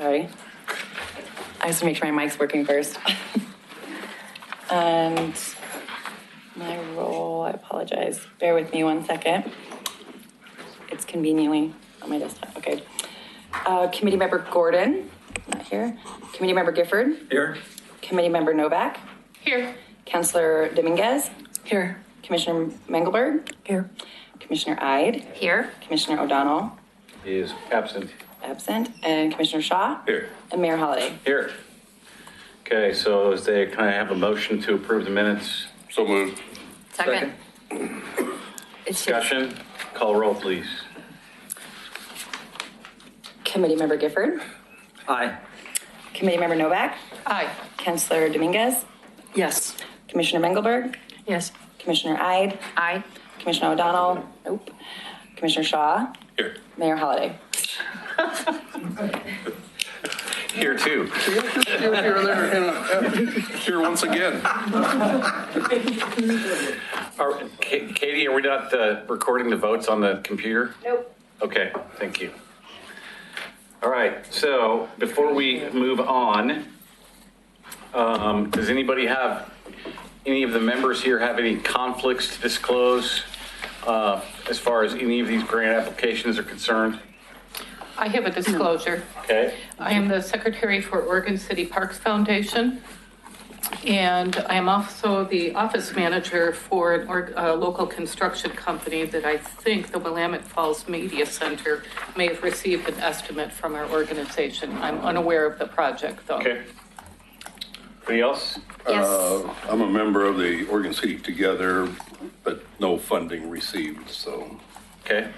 Sorry. I have to make sure my mic's working first. And my role, I apologize. Bear with me 1 second. It's conveniently on my desktop. Okay. Committee member Gordon, not here. Committee member Gifford. Here. Committee member Novak. Here. Councillor Dominguez. Here. Commissioner Mengelberg. Here. Commissioner Ide. Here. Commissioner O'Donnell. He is absent. Absent. And Commissioner Shaw. Here. And Mayor Holliday. Here. Okay, so as they kind of have a motion to approve the minutes. So moved. Second. Discussion. Call roll, please. Committee member Gifford. Aye. Committee member Novak. Aye. Councillor Dominguez. Yes. Commissioner Mengelberg. Yes. Commissioner Ide. Aye. Commissioner O'Donnell. Nope. Commissioner Shaw. Here. Mayor Holliday. Here too. Here once again. Katie, are we not recording the votes on the computer? Nope. Okay, thank you. All right, so before we move on, does anybody have, any of the members here have any conflicts to disclose as far as any of these grant applications are concerned? I have a disclosure. Okay. I am the secretary for Oregon City Parks Foundation, and I am also the office manager for a local construction company that I think the Willamette Falls Media Center may have received an estimate from our organization. I'm unaware of the project, though. Okay. Anybody else? Yes. I'm a member of the Oregon City Together, but no funding received, so. Okay.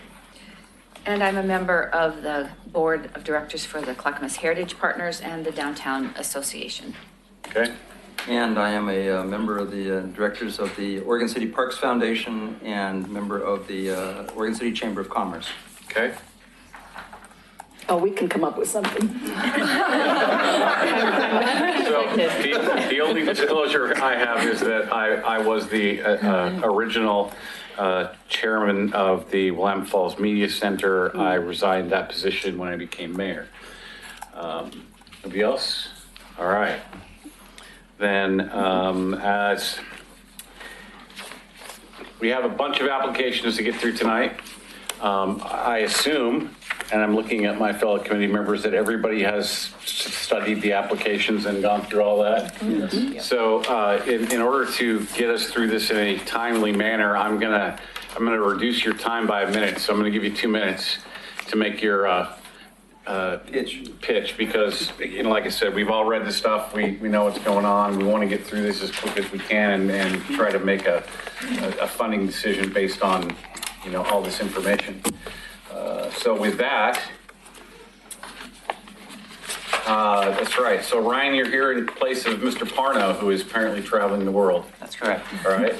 And I'm a member of the board of directors for the Clackamas Heritage Partners and the Downtown Association. Okay. And I am a member of the directors of the Oregon City Parks Foundation and member of the Oregon City Chamber of Commerce. Okay. Oh, we can come up with something. So the only disclosure I have is that I was the original chairman of the Willamette Falls Media Center. I resigned that position when I became mayor. Anybody else? All right. Then as we have a bunch of applications to get through tonight, I assume, and I'm looking at my fellow committee members, that everybody has studied the applications and gone through all that. Mm-hmm. So in order to get us through this in a timely manner, I'm gonna reduce your time by a minute. So I'm gonna give you 2 minutes to make your pitch, because, you know, like I said, we've all read the stuff. We know what's going on. We want to get through this as quick as we can and try to make a funding decision based on, you know, all this information. So with that, that's right. So Ryan, you're here in place of Mr. Parno, who is apparently traveling the world. That's correct. All right.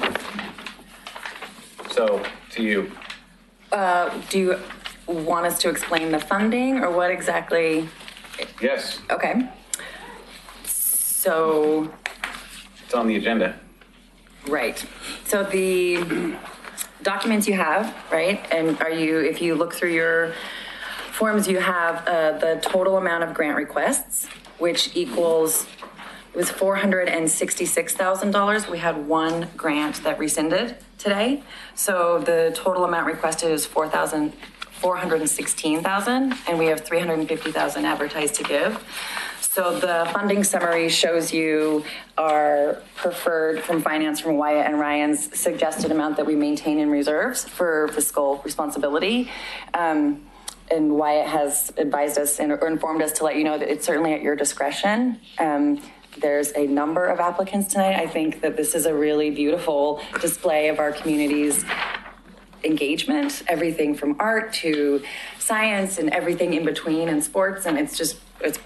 So to you. Do you want us to explain the funding or what exactly? Yes. Okay. So, It's on the agenda. right. So the documents you have, right? And if you look through your forms, you have the total amount of grant requests, which equals, it was $466,000. We had one grant that rescinded today. So the total amount requested is $416,000, and we have $350,000 advertised to give. So the funding summary shows you our preferred from finance from Wyatt and Ryan's suggested amount that we maintain in reserves for fiscal responsibility. And Wyatt has advised us or informed us to let you know that it's certainly at your discretion. There's a number of applicants tonight. I think that this is a really beautiful display of our community's engagement, everything from art to science and everything in between and sports. And it's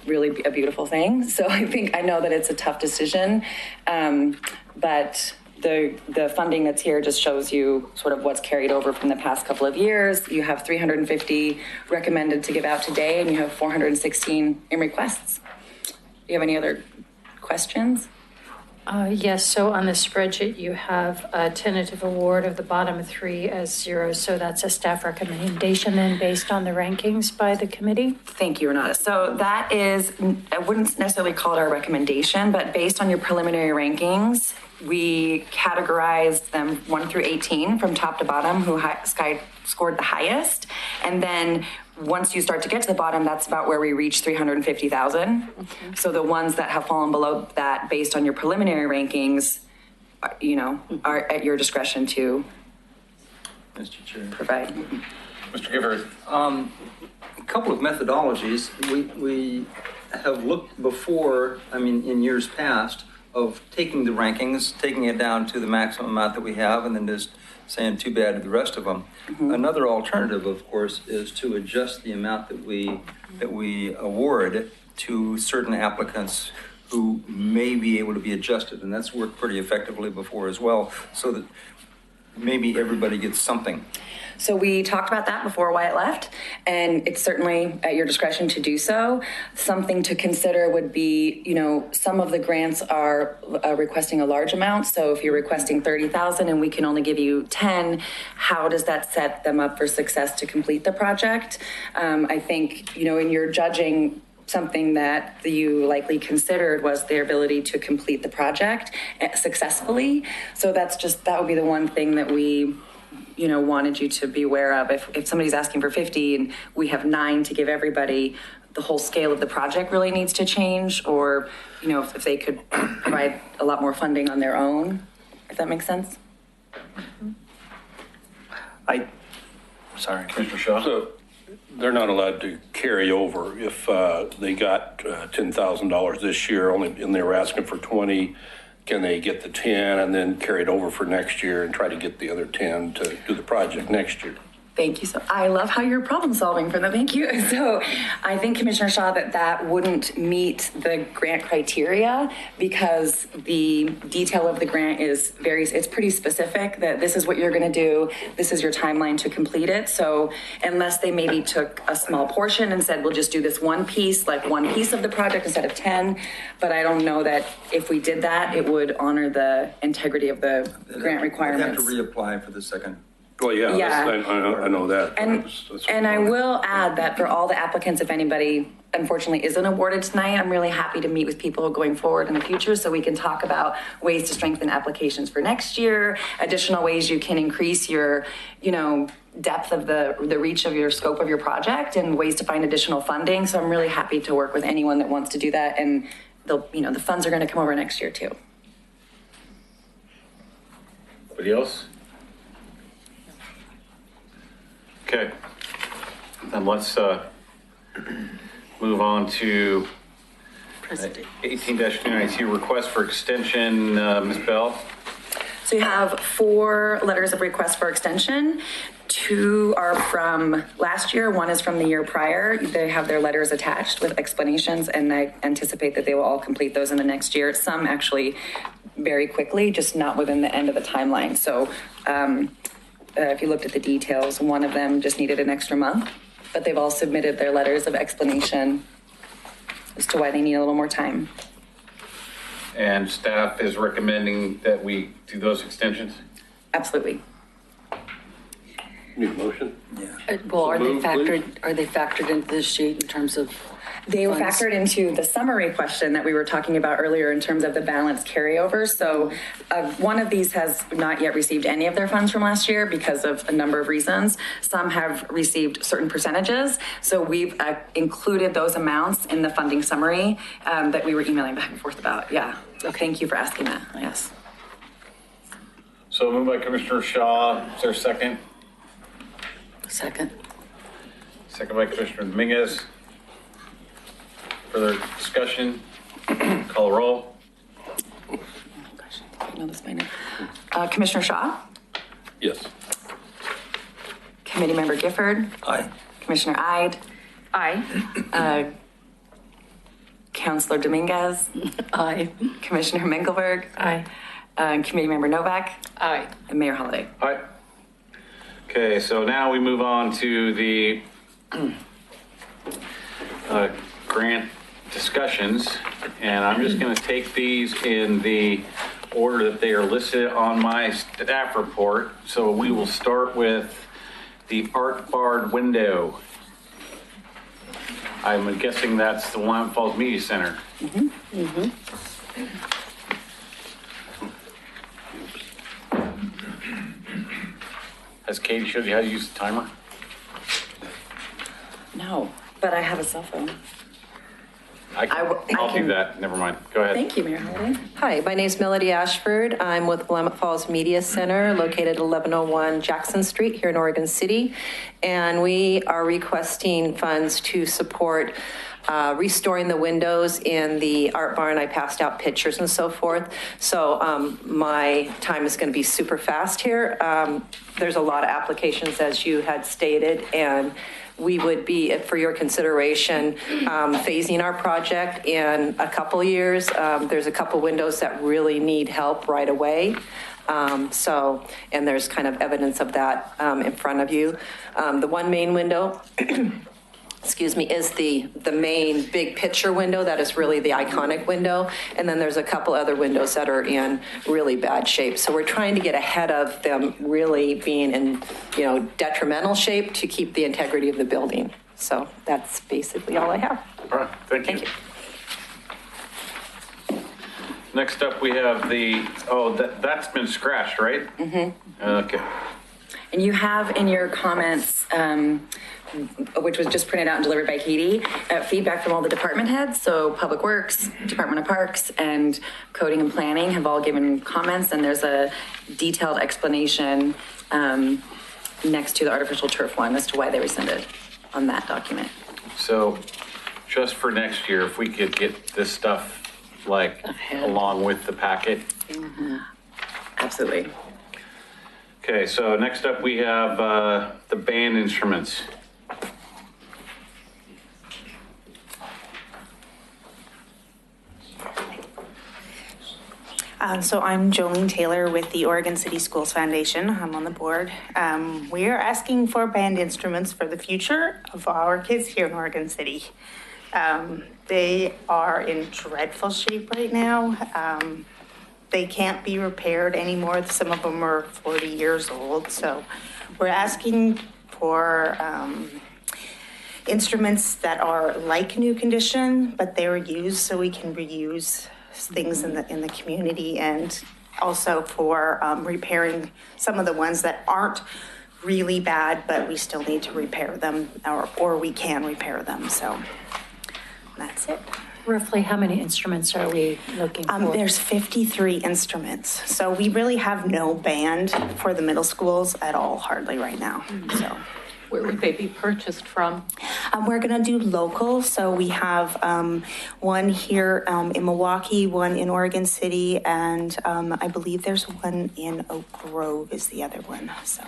really a beautiful thing. So I know that it's a tough decision, but the funding that's here just shows you sort of what's carried over from the past couple of years. You have 350 recommended to give out today, and you have 416 in requests. Do you have any other questions? Yes, so on the spreadsheet, you have a tentative award of the bottom three as zero. So that's a staff recommendation then based on the rankings by the committee? Thank you, Renata. So that is, I wouldn't necessarily call it our recommendation, but based on your preliminary rankings, we categorized them 1 through 18 from top to bottom, who scored the highest. And then once you start to get to the bottom, that's about where we reach 350,000. So the ones that have fallen below that based on your preliminary rankings, are at your discretion to Mr. Chair. provide. Mr. Gifford? A couple of methodologies. We have looked before, in years past, of taking the rankings, taking it down to the maximum amount that we have, and then just saying too bad to the rest of them. Another alternative, of course, is to adjust the amount that we award to certain applicants who may be able to be adjusted, and that's worked pretty effectively before as well, so that maybe everybody gets something. So we talked about that before Wyatt left, and it's certainly at your discretion to do so. Something to consider would be, some of the grants are requesting a large amount. So if you're requesting 30,000 and we can only give you 10, how does that set them up for success to complete the project? I think, in your judging, something that you likely considered was their ability to complete the project successfully. So that would be the one thing that we wanted you to be aware of. If somebody's asking for 50 and we have 9 to give everybody, the whole scale of the project really needs to change, or, if they could provide a lot more funding on their own, if that makes sense. Sorry. Commissioner Shaw? So they're not allowed to carry over if they got $10,000 this year, and they were asking for 20. Can they get the 10 and then carry it over for next year and try to get the other 10 to do the project next year? Thank you. So I love how you're problem solving for them. Thank you. So I think Commissioner Shaw that wouldn't meet the grant criteria because the detail of the grant is it's pretty specific that this is what you're going to do. This is your timeline to complete it. So unless they maybe took a small portion and said, we'll just do this one piece, like one piece of the project instead of 10. But I don't know that if we did that, it would honor the integrity of the grant requirements. They'd have to reapply for the second. Well, yeah. Yeah. I know that. And I will add that for all the applicants, if anybody unfortunately isn't awarded tonight, I'm really happy to meet with people going forward in the future so we can talk about ways to strengthen applications for next year, additional ways you can increase your, depth of the reach of your scope of your project, and ways to find additional funding. So I'm really happy to work with anyone that wants to do that. And the funds are going to come over next year too. Anybody else? Okay, then let's move on to 18-292 request for extension, Ms. Bell. So you have 4 letters of request for extension. 2 are from last year. 1 is from the year prior. They have their letters attached with explanations, and I anticipate that they will all complete those in the next year. Some actually very quickly, just not within the end of the timeline. So if you looked at the details, 1 of them just needed an extra month, but they've all submitted their letters of explanation as to why they need a little more time. And staff is recommending that we do those extensions? Absolutely. Need a motion? Yeah. Well, are they move, please. factored into this sheet in terms of? They were funds? factored into the summary question that we were talking about earlier in terms of the balanced carryover. So one of these has not yet received any of their funds from last year because of a number of reasons. Some have received certain percentages. So we've included those amounts in the funding summary that we were emailing back and forth about. Yeah. So thank you for asking that. Yes. So moved by Commissioner Shaw. Is there a second? Second. Second by Commissioner Dominguez. Further discussion? Call a roll. Gosh, I think I know this by now. Commissioner Shaw, Yes. Committee Member Gifford, Aye. Commissioner Ide, Aye. Counselor Dominguez, Aye. Commissioner Mengelberg, Aye. Committee Member Novak, Aye. and Mayor Holliday. All right. Okay, so now we move on to the grant discussions, and I'm just going to take these in the order that they are listed on my staff report. So we will start with the art barred window. I'm guessing that's the Willamette Falls Media Center. Has Katie showed you how to use the timer? No, but I have a cell phone. I'll do can- that. Never mind. Go ahead. Thank you, Mayor Holiday. Hi, my name's Melody Ashford. I'm with Willamette Falls Media Center, located at 1101 Jackson Street here in Oregon City. And we are requesting funds to support restoring the windows in the art barn. I passed out pictures and so forth. So my time is going to be super fast here. There's a lot of applications, as you had stated, and we would be, for your consideration, phasing our project in a couple years. There's a couple windows that really need help right away. And there's kind of evidence of that in front of you. The one main window, excuse me, is the main big picture window. That is really the iconic window. And then there's a couple other windows that are in really bad shape. So we're trying to get ahead of them really being in, detrimental shape to keep the integrity of the building. So that's basically all I have. All right. Thank you. Next up, we have that's been scratched, right? Mm-hmm. Okay. And you have in your comments, which was just printed out and delivered by Katie, feedback from all the department heads. So Public Works, Department of Parks, and Coding and Planning have all given comments, and there's a detailed explanation next to the artificial turf one as to why they rescinded on that document. So just for next year, if we could get this stuff along with the packet. Mm-hmm. Absolutely. Okay, so next up we have the band instruments. So I'm Jolene Taylor with the Oregon City Schools Foundation. I'm on the board. We are asking for band instruments for the future of our kids here in Oregon City. They are in dreadful shape right now. They can't be repaired anymore. Some of them are 40 years old. So we're asking for instruments that are like new condition, but they were used so we can reuse things in the community, and also for repairing some of the ones that aren't really bad, but we still need to repair them, or we can repair them. So that's it. Roughly how many instruments are we looking for? There's 53 instruments. So we really have no band for the middle schools at all, hardly right now. So Where would they be purchased from? we're going to do local. So we have one here in Milwaukee, one in Oregon City, and I believe there's one in Oak Grove is the other one. So.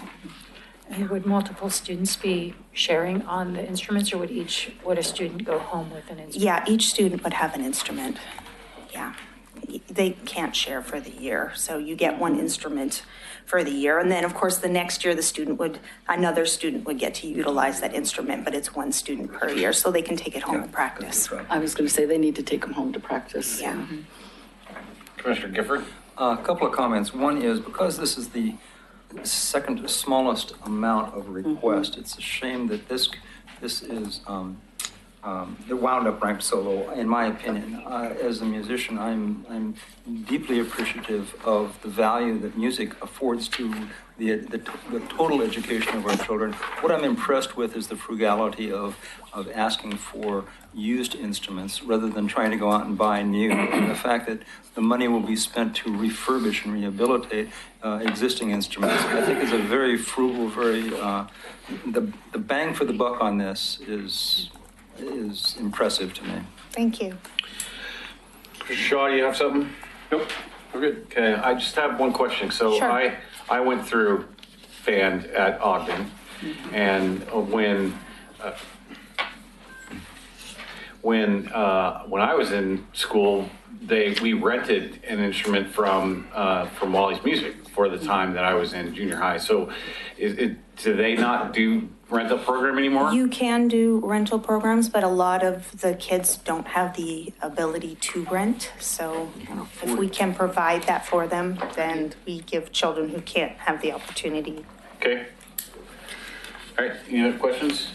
And would multiple students be sharing on the instruments, or would a student go home with an instrument? Yeah, each student would have an instrument. Yeah, they can't share for the year. So you get one instrument for the year. And then of course the next year another student would get to utilize that instrument, but it's one student per year. So they can take it home to practice. I was going to say they need to take them home to practice. Yeah. Commissioner Gifford? A couple of comments. One is, because this is the second smallest amount of request, it's a shame that this is the wound up ranked so low, in my opinion. As a musician, I'm deeply appreciative of the value that music affords to the total education of our children. What I'm impressed with is the frugality of asking for used instruments rather than trying to go out and buy new. And the fact that the money will be spent to refurbish and rehabilitate existing instruments, I think is a very frugal, the bang for the buck on this is impressive to me. Thank you. Shaw, do you have something? Nope, we're good. Okay, I just have one question. So Sure. I went through band at Ogden, and when I was in school, we rented an instrument from Wally's Music for the time that I was in junior high. So do they not do rental program anymore? You can do rental programs, but a lot of the kids don't have the ability to rent. So if we can provide that for them, then we give children who can't have the opportunity. Okay. All right, any other questions?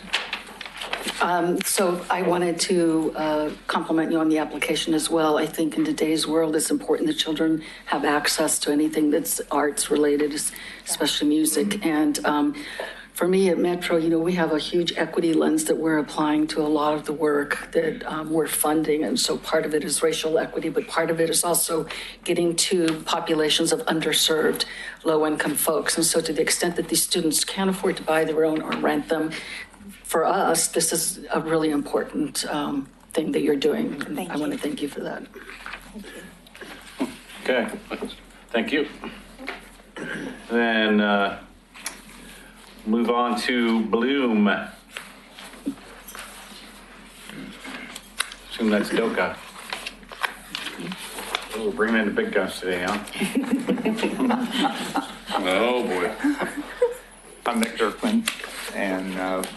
So I wanted to compliment you on the application as well. I think in today's world, it's important that children have access to anything that's arts related, especially music. And for me at Metro, we have a huge equity lens that we're applying to a lot of the work that we're funding. And so part of it is racial equity, but part of it is also getting to populations of underserved, low-income folks. And so to the extent that these students can't afford to buy their own or rent them, for us, this is a really important thing that you're doing. And I want to thank you for that. Okay, thank you. Then move on to Bloom. Assume that's Doka. Oh, we're bringing in the big guns today, huh? Oh, boy. I'm Nick Dirkman, and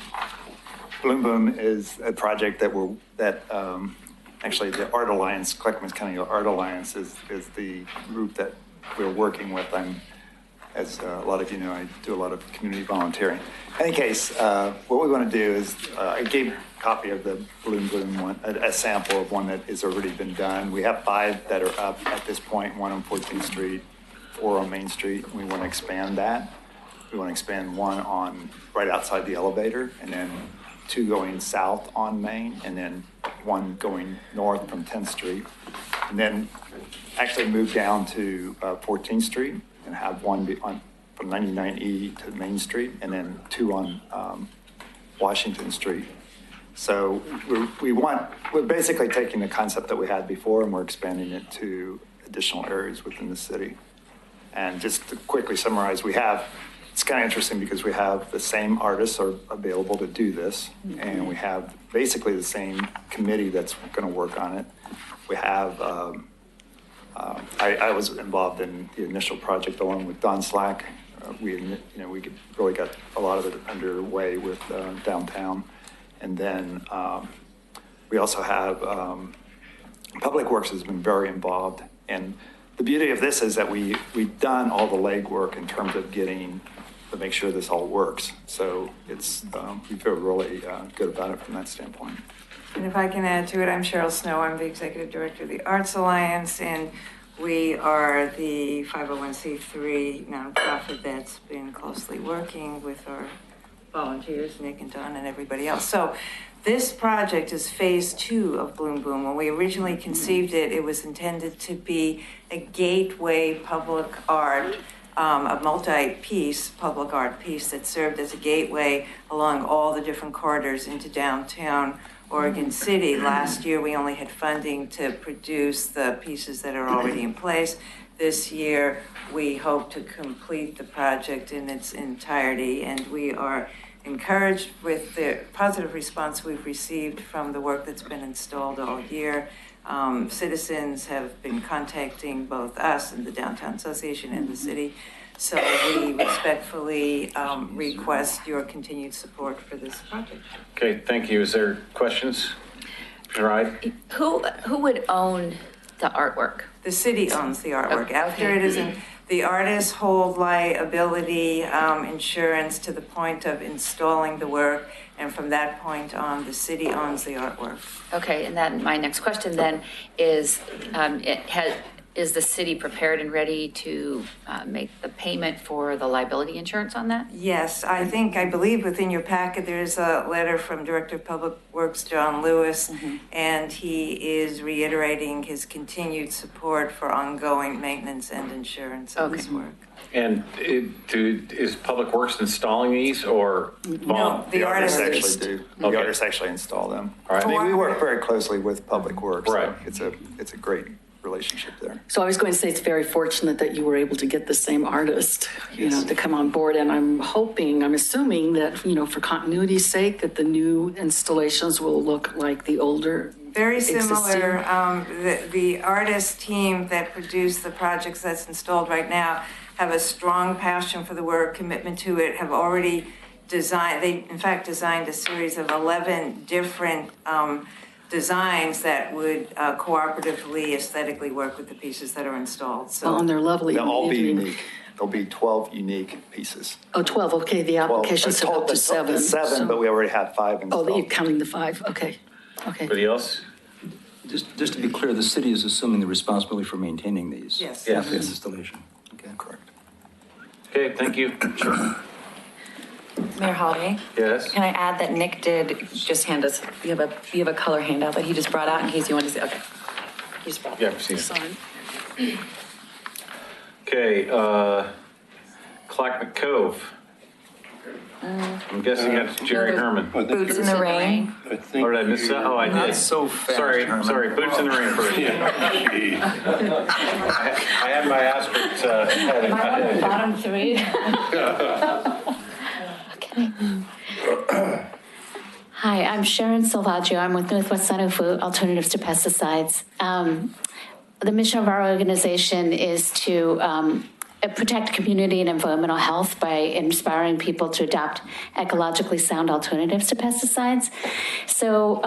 Bloom Boom is a project that actually the Art Alliance, Clackamas County Art Alliance is the group that we're working with. As a lot of you know, I do a lot of community volunteering. In any case, what we want to do is, I gave a copy of the Bloom Boom one, a sample of one that has already been done. We have 5 that are up at this point, 1 on 14th Street, 4 on Main Street. We want to expand that. We want to expand 1 on right outside the elevator, and then 2 going south on Main, and then 1 going north from 10th Street. And then actually move down to 14th Street and have 1 be on from 99E to Main Street, and then 2 on Washington Street. So we're basically taking the concept that we had before and we're expanding it to additional areas within the city. And just to quickly summarize, it's kind of interesting because we have the same artists are available to do this, and we have basically the same committee that's going to work on it. We have, I was involved in the initial project along with Don Slack. We really got a lot of it underway with downtown. And then we also have, Public Works has been very involved. And the beauty of this is that we've done all the legwork in terms of getting to make sure this all works. So it's we feel really good about it from that standpoint. And if I can add to it, I'm Cheryl Snow. I'm the Executive Director of the Arts Alliance, and we are the 501c3 nonprofit that's been closely working with our volunteers, Nick and Don and everybody else. So this project is phase 2 of Bloom Boom. When we originally conceived it, it was intended to be a gateway public art, a multi-piece public art piece that served as a gateway along all the different corridors into downtown Oregon City. Last year, we only had funding to produce the pieces that are already in place. This year, we hope to complete the project in its entirety, and we are encouraged with the positive response we've received from the work that's been installed all year. Citizens have been contacting both us and the Downtown Association and the city. So we respectfully request your continued support for this project. Okay, thank you. Is there questions? Right. Who would own the artwork? The city owns the artwork. Okay. After it is the artists hold liability insurance to the point of installing the work, and from that point on, the city owns the artwork. Okay, and then my next question then is, is the city prepared and ready to make the payment for the liability insurance on that? Yes, I believe within your packet, there's a letter from Director of Public Works, John Lewis, and he is reiterating his continued support for ongoing maintenance and insurance of this work. And is Public Works installing these or? No, the artists actually do. Okay. The artists actually install them. All right. We work very closely with Public Works. Right. So it's a great relationship there. So I was going to say it's very fortunate that you were able to get the same artist, to come on board. And I'm assuming that, for continuity's sake, that the new installations will look like the older. Very existing. similar. The artist team that produced the projects that's installed right now have a strong passion for the work, commitment to it, have already designed, they in fact designed a series of 11 different designs that would cooperatively, aesthetically work with the pieces that are installed. So And they're lovely. They'll all be Evening. unique. There'll be 12 unique pieces. Oh, 12, okay, the Well, application said up to it's 7. Seven, so- but we already have 5 installed. Oh, you're counting the 5, okay. Anybody else? Just to be clear, the city is assuming the responsibility for maintaining these. Yes. Yes. After installation. Okay. Correct. Okay, thank you. Mayor Holliday? Yes? Can I add that Nick did just hand us, you have a color handout that he just brought out in case you want to see, okay. He just brought Yeah, it. I've seen it. Sorry. Okay, Clackamas Cove. I'm guessing that's Jerry Herman. Or Boots in the rain. did I miss that? Oh, I did. Not so fast, Sorry, Herman. sorry, Boots in the Rain first. I had my asterisk heading. Bottom 3. Hi, I'm Sharon Salvaggio. I'm with Northwest Center for Alternatives to Pesticides. The mission of our organization is to protect community and environmental health by inspiring people to adopt ecologically sound alternatives to pesticides. So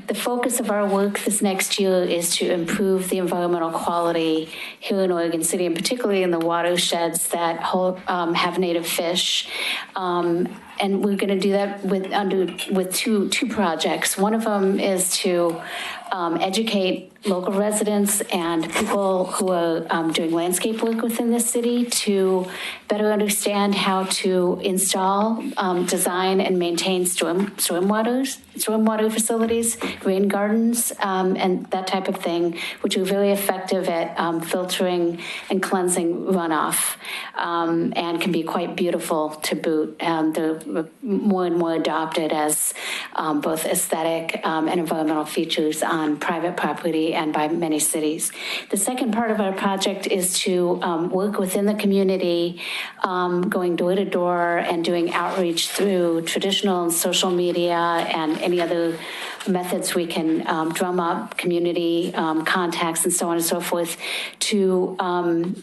the focus of our work this next year is to improve the environmental quality here in Oregon City, and particularly in the watersheds that have native fish. And we're going to do that with two projects. One of them is to educate local residents and people who are doing landscape work within the city to better understand how to install, design, and maintain stormwater facilities, rain gardens, and that type of thing, which are very effective at filtering and cleansing runoff, and can be quite beautiful to boot. They're more and more adopted as both aesthetic and environmental features on private property and by many cities. The second part of our project is to work within the community, going door to door and doing outreach through traditional and social media and any other methods we can drum up community contacts and so on and so forth to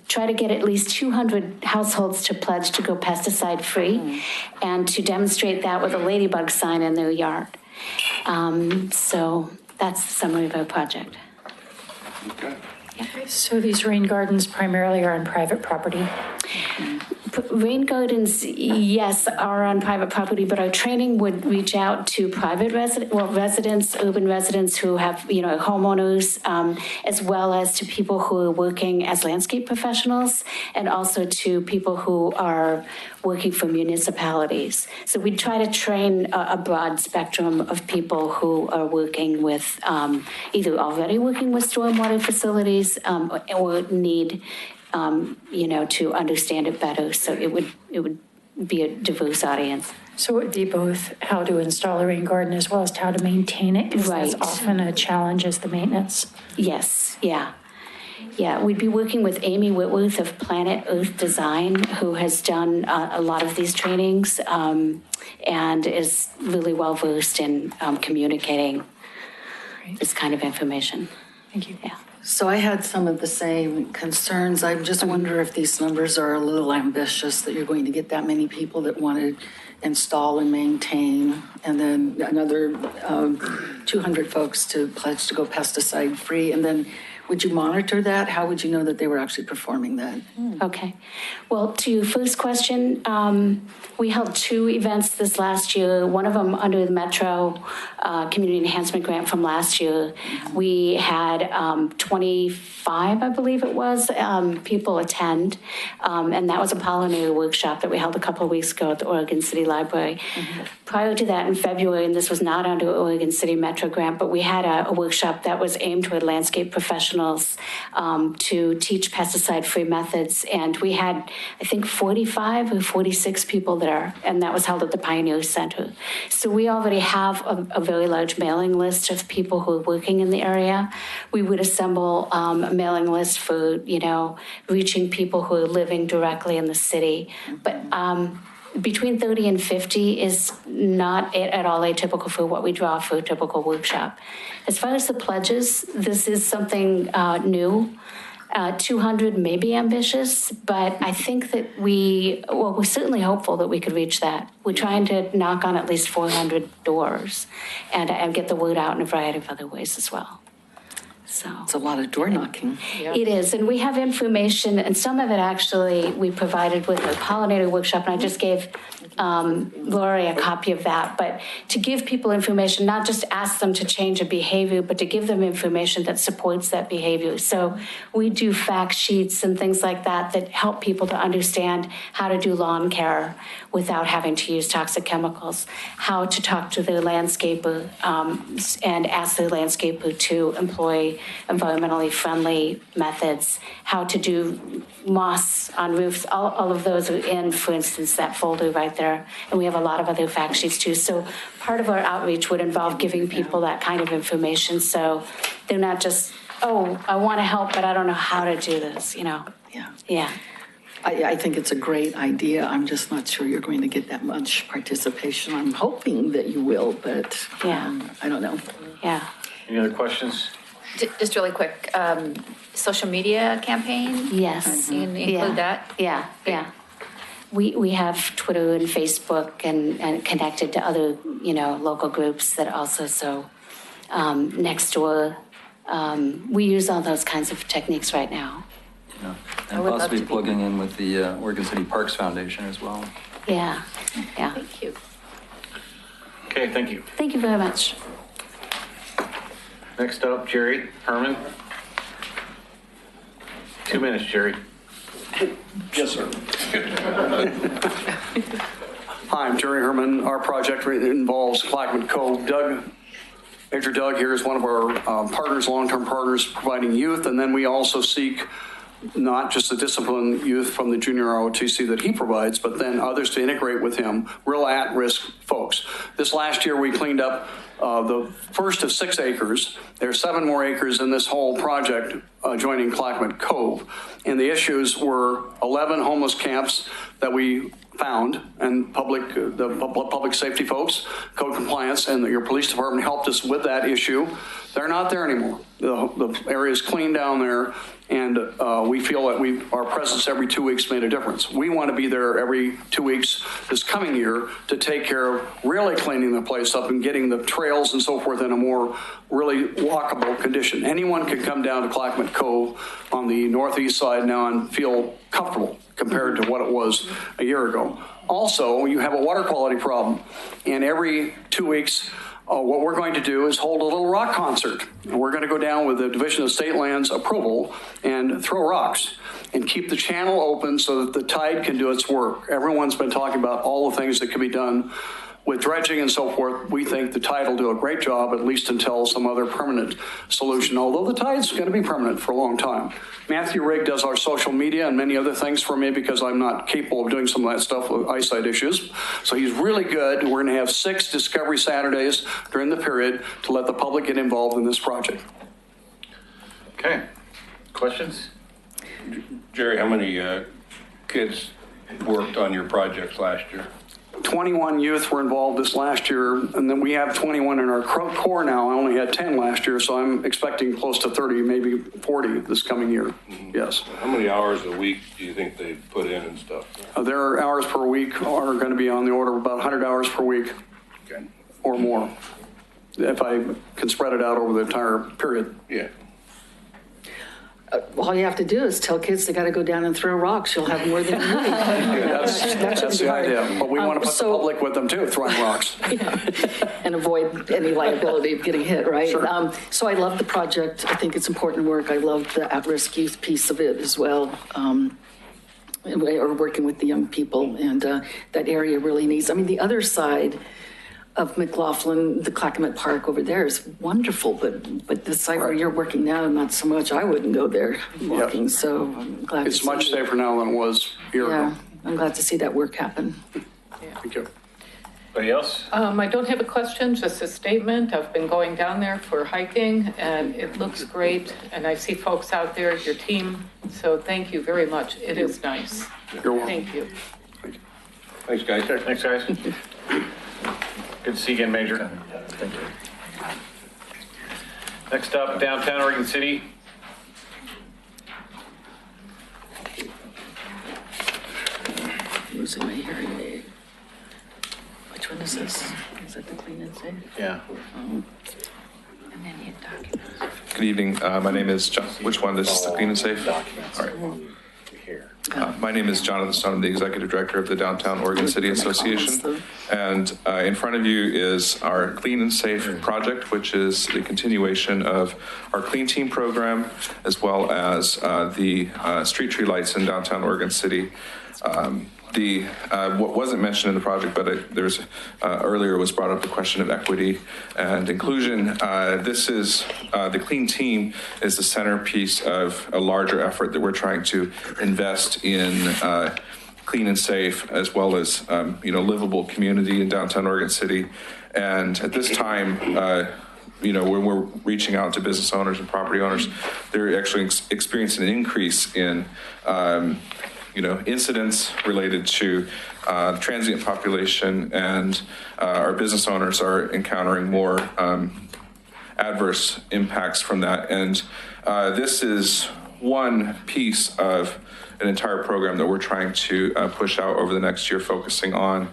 try to get at least 200 households to pledge to go pesticide free and to demonstrate that with a ladybug sign in their yard. So that's the summary of our project. Okay. So these rain gardens primarily are on private property? Rain gardens, yes, are on private property, but our training would reach out to private residents, urban residents who have, homeowners, as well as to people who are working as landscape professionals, and also to people who are working for municipalities. So we try to train a broad spectrum of people who are working with, either already working with stormwater facilities or need to understand it better. So it would be a diverse audience. So it would be both how to install a rain garden as well as how to maintain it? Because that's Right. often a challenge is the maintenance. Yes, yeah. Yeah, we'd be working with Amy Whitworth of Planet Earth Design, who has done a lot of these trainings and is really well versed in communicating this kind of information. Thank you. Yeah. So I had some of the same concerns. I just wonder if these numbers are a little ambitious, that you're going to get that many people that want to install and maintain, and then another 200 folks to pledge to go pesticide free. And then would you monitor that? How would you know that they were actually performing that? Okay. Well, to your first question, we held 2 events this last year, one of them under the Metro Community Enhancement Grant from last year. We had 25, I believe it was, people attend, and that was a pollinator workshop that we held a couple of weeks ago at the Oregon City Library. prior to that in February, and this was not under Oregon City Metro grant, but we had a workshop that was aimed toward landscape professionals to teach pesticide-free methods. And we had, I think, 45 or 46 people there, and that was held at the Pioneer Center. So we already have a very large mailing list of people who are working in the area. We would assemble a mailing list for, reaching people who are living directly in the city. But between 30 and 50 is not at all atypical for what we draw for a typical workshop. As far as the pledges, this is something new. 200 may be ambitious, but I think that we're certainly hopeful that we could reach that. We're trying to knock on at least 400 doors and get the word out in a variety of other ways as well. So It's a lot of door knocking. it is, and we have information, and some of it actually we provided with a pollinator workshop, and I just gave Lori a copy of that. But to give people information, not just ask them to change a behavior, but to give them information that supports that behavior. So we do fact sheets and things like that that help people to understand how to do lawn care without having to use toxic chemicals, how to talk to their landscaper and ask their landscaper to employ environmentally friendly methods, how to do moss on roofs. All of those are in, for instance, that folder right there. And we have a lot of other fact sheets too. So part of our outreach would involve giving people that kind of information so they're not just, oh, I want to help, but I don't know how to do this, Yeah. Yeah. I think it's a great idea. I'm just not sure you're going to get that much participation. I'm hoping that you will, but I don't know. Yeah. Any other questions? Just really quick, social media campaign? Yes. You include that? Yeah. We have Twitter and Facebook and connected to other, local groups that also, so next door. We use all those kinds of techniques right now. Yeah. And possibly plugging in with the Oregon City Parks Foundation as well. Yeah. Thank you. Okay, thank you. Thank you very much. Next up, Jerry Herman. 2 minutes, Jerry. Yes, sir. Hi, I'm Jerry Herman. Our project involves Clackamas Cove. Major Doug here is one of our partners, long-term partners, providing youth, and then we also seek not just the disciplined youth from the junior ROTC that he provides, but then others to integrate with him, real at-risk folks. This last year, we cleaned up the first of 6 acres. There are 7 more acres in this whole project joining Clackamas Cove. And the issues were 11 homeless camps that we found, and the public safety folks, code compliance, and your police department helped us with that issue. They're not there anymore. The area is clean down there, and we feel that our presence every 2 weeks made a difference. We want to be there every 2 weeks this coming year to take care of really cleaning the place up and getting the trails and so forth in a more really walkable condition. Anyone can come down to Clackamas Cove on the northeast side now and feel comfortable compared to what it was a year ago. Also, you have a water quality problem, and every 2 weeks, what we're going to do is hold a little rock concert. And we're going to go down with the Division of State Lands approval and throw rocks and keep the channel open so that the tide can do its work. Everyone's been talking about all the things that can be done with dredging and so forth. We think the tide will do a great job, at least until some other permanent solution, although the tide's going to be permanent for a long time. Matthew Rigg does our social media and many other things for me because I'm not capable of doing some of that stuff with eyesight issues. So he's really good. We're going to have 6 Discovery Saturdays during the period to let the public get involved in this project. Okay. Questions? Jerry, how many kids worked on your projects last year? 21 youth were involved this last year, and then we have 21 in our core now. I only had 10 last year, so I'm expecting close to 30, maybe 40 this coming year. Yes. How many hours a week do you think they put in and stuff? Their hours per week are going to be on the order of about 100 hours per week or more, if I can spread it out over the entire period. Yeah. All you have to do is tell kids they got to go down and throw rocks. You'll have more than you need. That's the idea. But we want to put the public with them too, throwing rocks. And avoid any liability of getting hit, right? Sure. So I love the project. I think it's important work. I love the at-risk youth piece of it as well. Or working with the young people, and that area really needs. I mean, the other side of McLaughlin, the Clackamas Park over there is wonderful, but the site where you're working now, not so much. I wouldn't go there walking, so I'm glad It's much safer now than it was a year Yeah, ago. I'm glad to see that work happen. Thank you. Anybody else? I don't have a question, just a statement. I've been going down there for hiking and it looks great. And I see folks out there, your team. So thank you very much. It is nice. You're welcome. Thank you. Thanks, guys. Thanks, guys. Good to see you again, Major. Thank you. Next up, downtown Oregon City. Losing my hearing aid. Which one is this? Is that the clean and safe? Yeah. And then you documents. Good evening. My name is John. Which one? This is the clean and safe? All right. Here. My name is Jonathan Stone. I'm the executive director of the Downtown Oregon City Association. And in front of you is our Clean and Safe project, which is the continuation of our Clean Team program, as well as the street tree lights in downtown Oregon City. What wasn't mentioned in the project, but there's earlier was brought up the question of equity and inclusion. This is the Clean Team is the centerpiece of a larger effort that we're trying to invest in clean and safe, as well as livable community in downtown Oregon City. And at this time, when we're reaching out to business owners and property owners, they're actually experiencing an increase in incidents related to the transient population, and our business owners are encountering more adverse impacts from that. And this is one piece of an entire program that we're trying to push out over the next year, focusing on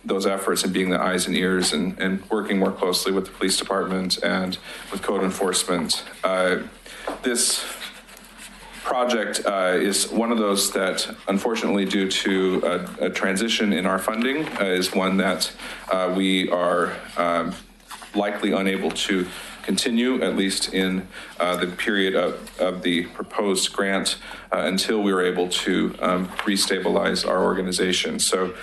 those efforts and being the eyes and ears and working more closely with the police department and with code enforcement. This project is one of those that, unfortunately, due to a transition in our funding, is one that we are likely unable to continue, at least in the period of the proposed grant, until we were able to restabilize our organization. So,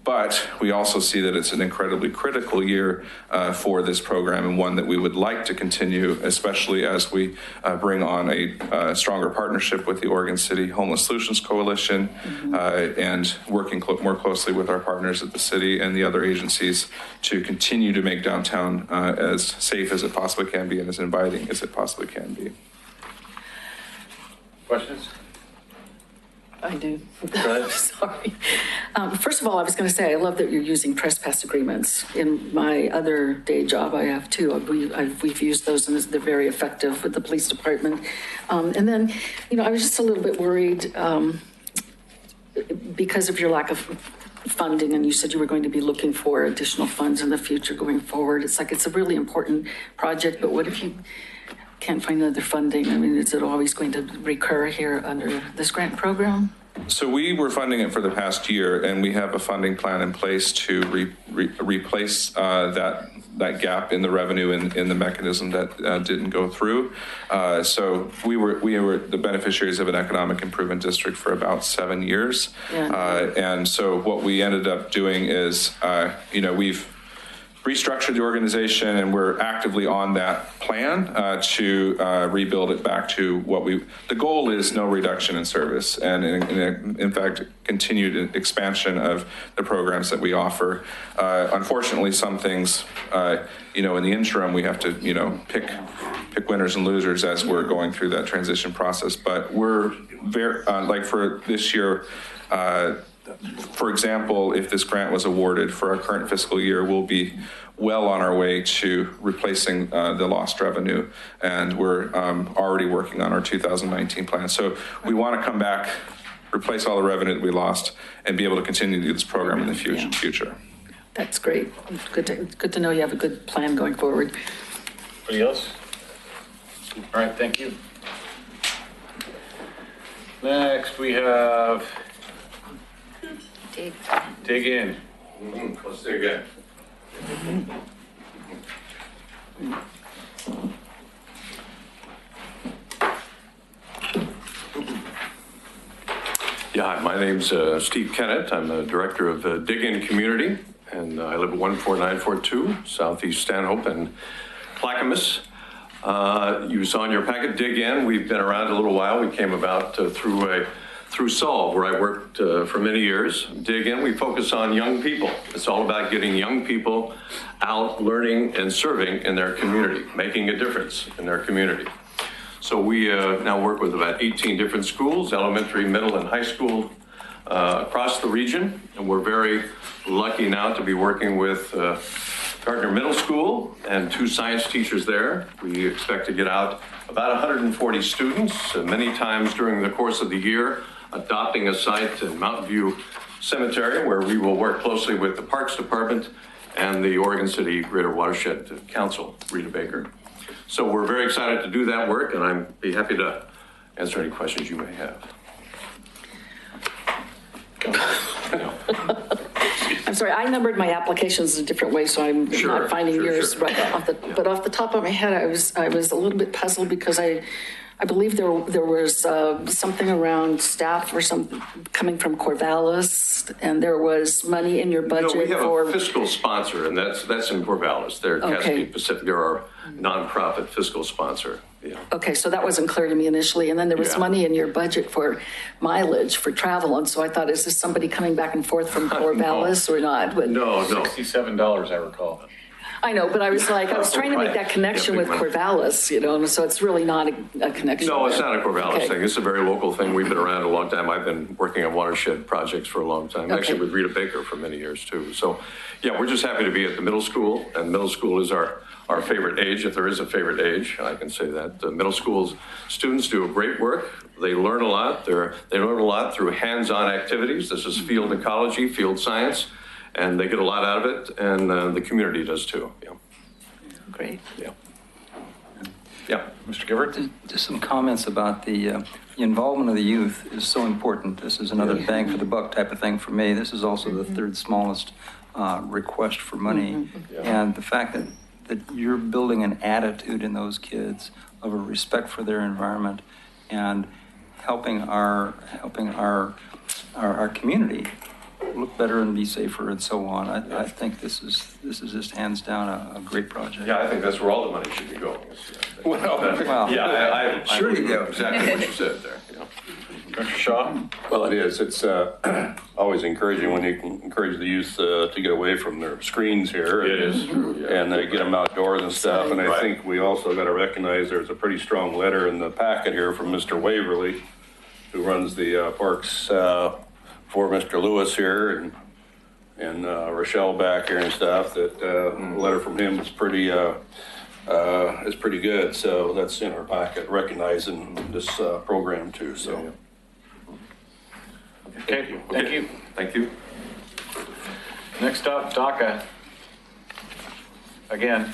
but we also see that it's an incredibly critical year for this program, and one that we would like to continue, especially as we bring on a stronger partnership with the Oregon City Homeless Solutions Coalition, and working more closely with our partners at the city and the other agencies to continue to make downtown as safe as it possibly can be and as inviting as it possibly can be. Questions? I do. Sorry. First of all, I was going to say, I love that you're using trespass agreements. In my other day job, I have too. We've used those, and they're very effective with the police department. And then, I was just a little bit worried because of your lack of funding, and you said you were going to be looking for additional funds in the future going forward. It's like, it's a really important project, but what if you can't find other funding? I mean, is it always going to recur here under this grant program? So we were funding it for the past year, and we have a funding plan in place to replace that gap in the revenue in the mechanism that didn't go through. So we were the beneficiaries of an economic improvement district for about 7 years. Yeah. And so what we ended up doing is, we've restructured the organization, and we're actively on that plan to rebuild it back to the goal is no reduction in service, and in fact, continued expansion of the programs that we offer. Unfortunately, some things, in the interim, we have to, pick winners and losers as we're going through that transition process. But we're very, like for this year, for example, if this grant was awarded for our current fiscal year, we'll be well on our way to replacing the lost revenue, and we're already working on our 2019 plan. So we want to come back, replace all the revenue that we lost, and be able to continue to do this program in the future. That's great. Good to know you have a good plan going forward. Anybody else? All right, thank you. Next, we have Dig in. Let's dig in. Yeah, hi, my name's Steve Kennett. I'm the director of Dig In Community, and I live at 14942 Southeast Stanhope and Clackamas. You saw in your packet, Dig In. We've been around a little while. We came about through Solve, where I worked for many years. Dig In, we focus on young people. It's all about getting young people out learning and serving in their community, making a difference in their community. So we now work with about 18 different schools, elementary, middle, and high school across the region. And we're very lucky now to be working with Gardner Middle School and 2 science teachers there. We expect to get out about 140 students, many times during the course of the year, adopting a site in Mountain View Cemetery, where we will work closely with the Parks Department and the Oregon City Greater Watershed Council, Rita Baker. So we're very excited to do that work, and I'd be happy to answer any questions you may have. I'm sorry, I numbered my applications a different way, so I'm not finding yours right off the, but off the top of my head, I was a little bit puzzled because I believe there was something around staff or something coming from Corvallis, and there was money in your budget we have for a fiscal sponsor, and that's in Corvallis. They're Cascade Pacific. They're our nonprofit fiscal sponsor. Yeah. Okay, so that wasn't clear to me initially. And then there was money in your budget for mileage for travel. And so I thought, is this somebody coming back and forth from Corvallis or not? But No. $67, I recall. I know, but I was like, I was trying to make that connection with Corvallis, you know, and so it's really not a connection. No, it's not a Corvallis thing. It's a very local thing. We've been around a long time. I've been working on watershed projects for a long time, actually with Rita Baker for many years too. So yeah, we're just happy to be at the middle school, and middle school is our favorite age, if there is a favorite age, I can say that. The middle school students do a great work. They learn a lot. They learn a lot through hands-on activities. This is field ecology, field science, and they get a lot out of it, and the community does too. Yeah. Great. Yeah. Yeah. Mr. Givert? Just some comments about the involvement of the youth is so important. This is another bang for the buck type of thing for me. This is also the third smallest request for money. And the fact that you're building an attitude in those kids of a respect for their environment and helping our community look better and be safer and so on. I think this is just hands down a great project. Yeah, I think that's where all the money should be going. Well, yeah, I sure you do. Exactly what you said there. Yeah. Dr. Shaw? Well, it is. It's always encouraging when you can encourage the youth to get away from their screens here. It is true. Yeah. And get them outdoors and stuff. And I think we also got to recognize there's a pretty strong letter in the packet here from Mr. Waverly, who runs the parks for Mr. Lewis here and Rochelle back here and stuff. That letter from him is pretty good. So that's in our packet, recognizing this program too. So. Okay, thank you. Thank you. Next up, DACA. Again.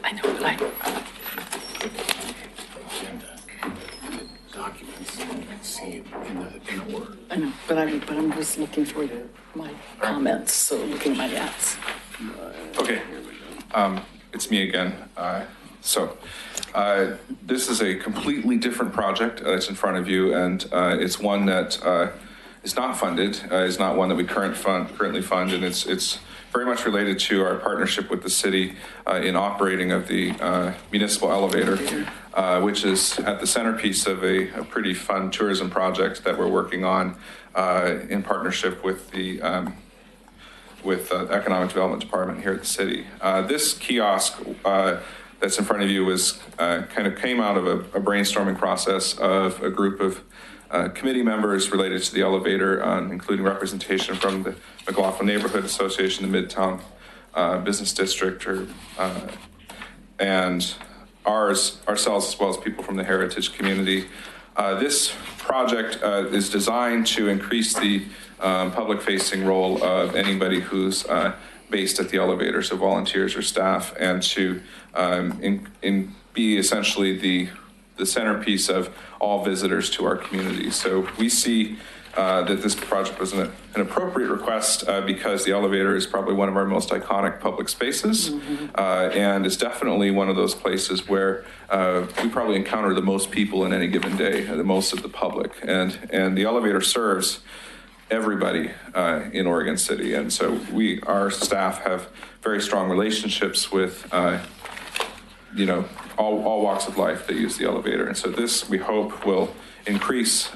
I know, but I know, but I'm just looking through my comments, so looking at my ads. Okay. It's me again. This is a completely different project that's in front of you, and it's one that is not funded. It's not one that we currently fund, and it's very much related to our partnership with the city in operating of the municipal elevator, which is at the centerpiece of a pretty fun tourism project that we're working on in partnership with the Economic Development Department here at the city. This kiosk that's in front of you was kind of came out of a brainstorming process of a group of committee members related to the elevator, including representation from the McLaughlin Neighborhood Association, the Midtown Business District, and ourselves, as well as people from the heritage community. This project is designed to increase the public-facing role of anybody who's based at the elevator, so volunteers or staff, and to be essentially the centerpiece of all visitors to our community. So we see that this project was an appropriate request because the elevator is probably one of our most iconic public spaces, and it's definitely one of those places where we probably encounter the most people in any given day, the most of the public, and the elevator serves everybody in Oregon City, and so our staff have very strong relationships with all walks of life that use the elevator, and so this we hope will increase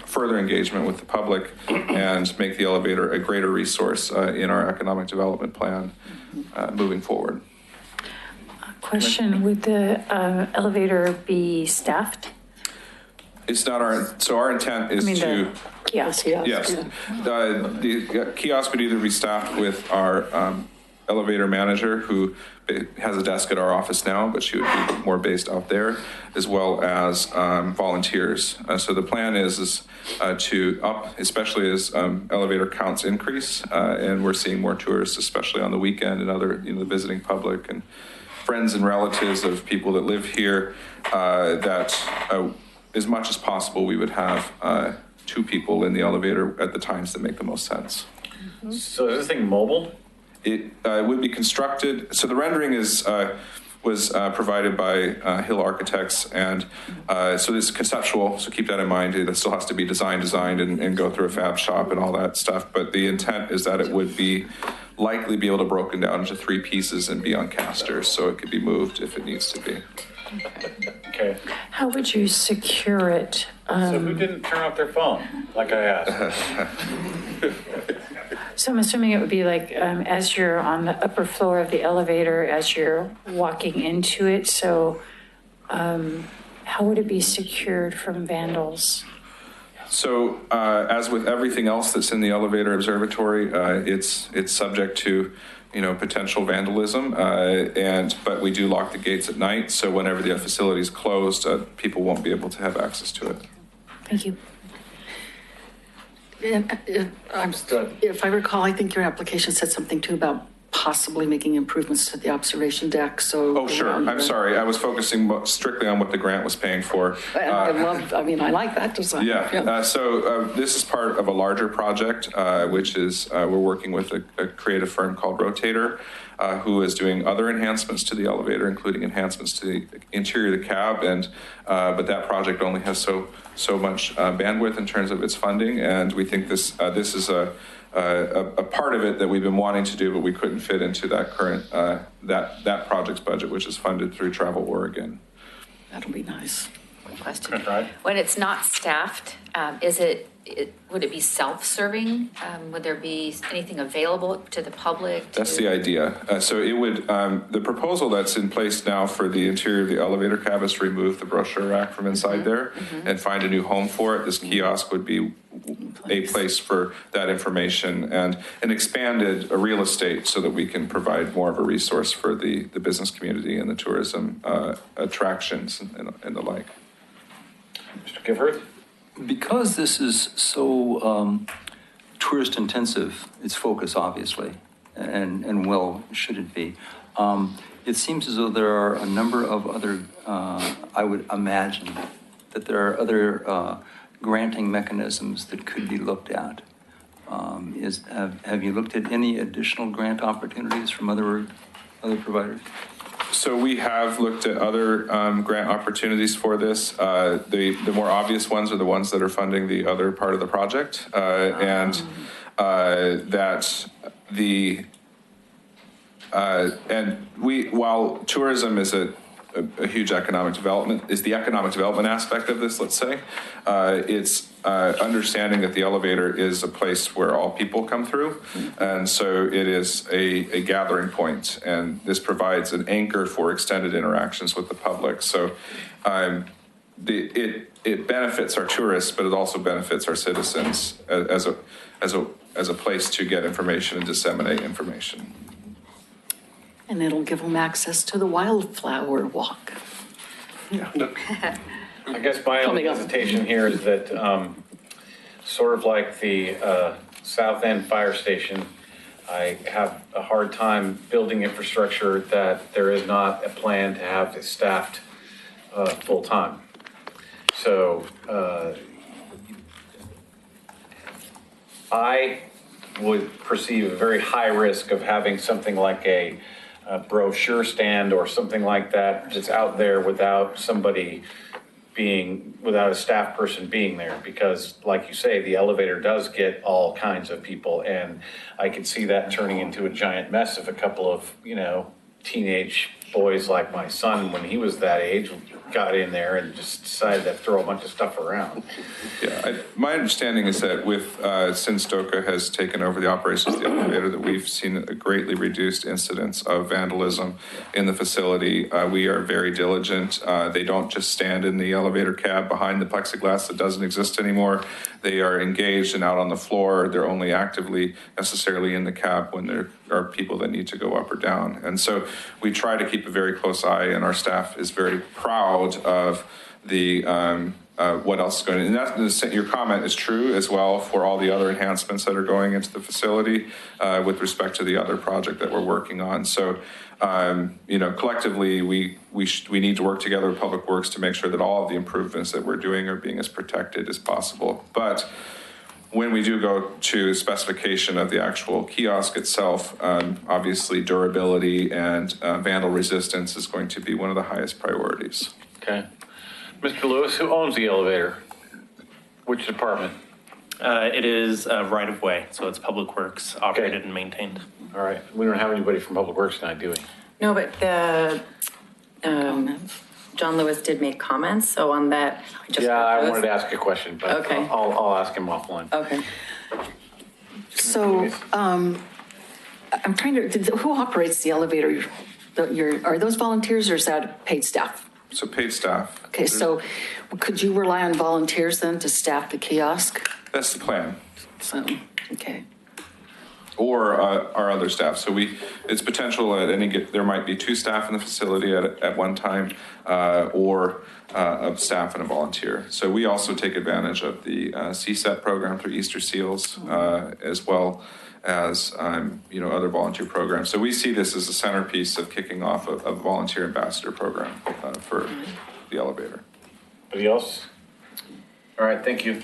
further engagement with the public and make the elevator a greater resource in our economic development plan moving forward. Question, would the elevator be staffed? It's not our intent is to. Kiosk. Yes. The kiosk would either be staffed with our elevator manager, who has a desk at our office now, but she would be more based out there, as well as volunteers. So the plan is to up, especially as elevator counts increase, and we're seeing more tourists, especially on the weekend, and other, the visiting public and friends and relatives of people that live here, that as much as possible, we would have 2 people in the elevator at the times that make the most sense. So is this thing mobile? It would be constructed, so the rendering was provided by Hill Architects, and so this is conceptual, so keep that in mind. It still has to be designed and go through a fab shop and all that stuff, but the intent is that it would likely be able to broken down into 3 pieces and be on casters, so it could be moved if it needs to be. Okay. How would you secure it? So who didn't turn off their phone, like I asked? So I'm assuming it would be like as you're on the upper floor of the elevator, as you're walking into it. So how would it be secured from vandals? So as with everything else that's in the elevator observatory, it's subject to potential vandalism, but we do lock the gates at night. So whenever the facility is closed, people won't be able to have access to it. Thank you. And if I recall, I think your application said something too about possibly making improvements to the observation deck, so. Oh, sure. I'm sorry. I was focusing strictly on what the grant was paying for. And I like that design. Yeah. So this is part of a larger project, which is we're working with a creative firm called Rotator, who is doing other enhancements to the elevator, including enhancements to the interior of the cab. But that project only has so much bandwidth in terms of its funding, and we think this is a part of it that we've been wanting to do, but we couldn't fit into that current that project's budget, which is funded through Travel Oregon. That'll be nice. Question. When it's not staffed, would it be self-serving? Would there be anything available to the public? That's the idea. So it would, the proposal that's in place now for the interior of the elevator cab is to remove the brochure rack from inside there and find a new home for it. This kiosk would be a place for that information and an expanded real estate so that we can provide more of a resource for the business community and the tourism attractions and the like. Mr. Givert? Because this is so tourist intensive, its focus obviously, and well should it be, it seems as though there are a number of other, I would imagine that there are other granting mechanisms that could be looked at. Have you looked at any additional grant opportunities from other providers? So we have looked at other grant opportunities for this. The more obvious ones are the ones that are funding the other part of the project, and while tourism is a huge economic development, is the economic development aspect of this, let's say, it's understanding that the elevator is a place where all people come through, and so it is a gathering point, and this provides an anchor for extended interactions with the public. So it benefits our tourists, but it also benefits our citizens as a place to get information and disseminate information. And it'll give them access to the wildflower walk. Yeah. I guess my only hesitation here is that sort of like the South End Fire Station, I have a hard time building infrastructure that there is not a plan to have it staffed full time. So I would perceive a very high risk of having something like a brochure stand or something like that that's out there without somebody without a staff person being there, because like you say, the elevator does get all kinds of people, and I could see that turning into a giant mess if a couple of, teenage boys like my son, when he was that age, got in there and just decided to throw a bunch of stuff around. Yeah, my understanding is that since DOCA has taken over the operations of the elevator, that we've seen a greatly reduced incidence of vandalism in the facility. We are very diligent. They don't just stand in the elevator cab behind the plexiglass that doesn't exist anymore. They are engaged and out on the floor. They're only actively necessarily in the cab when there are people that need to go up or down. And so we try to keep a very close eye, and our staff is very proud of the what else is going on. And your comment is true as well for all the other enhancements that are going into the facility with respect to the other project that we're working on. So, collectively, we need to work together with Public Works to make sure that all of the improvements that we're doing are being as protected as possible. But when we do go to specification of the actual kiosk itself, obviously durability and vandal resistance is going to be one of the highest priorities. Okay. Mr. Lewis, who owns the elevator? Which department? It is right of way, so it's Public Works operated and maintained. All right. We don't have anybody from Public Works tonight, do we? No, but John Lewis did make comments, so on that. I wanted to ask a question, but okay. I'll ask him offline. Okay. So I'm trying to, who operates the elevator? Are those volunteers or is that paid staff? So paid staff. Okay, so could you rely on volunteers then to staff the kiosk? That's the plan. So, okay. Or our other staff. So it's potential at there might be 2 staff in the facility at one time, or of staff and a volunteer. So we also take advantage of the CSEP program through Easter Seals, as well as other volunteer programs. So we see this as a centerpiece of kicking off a volunteer ambassador program for the elevator. Anybody else? All right, thank you.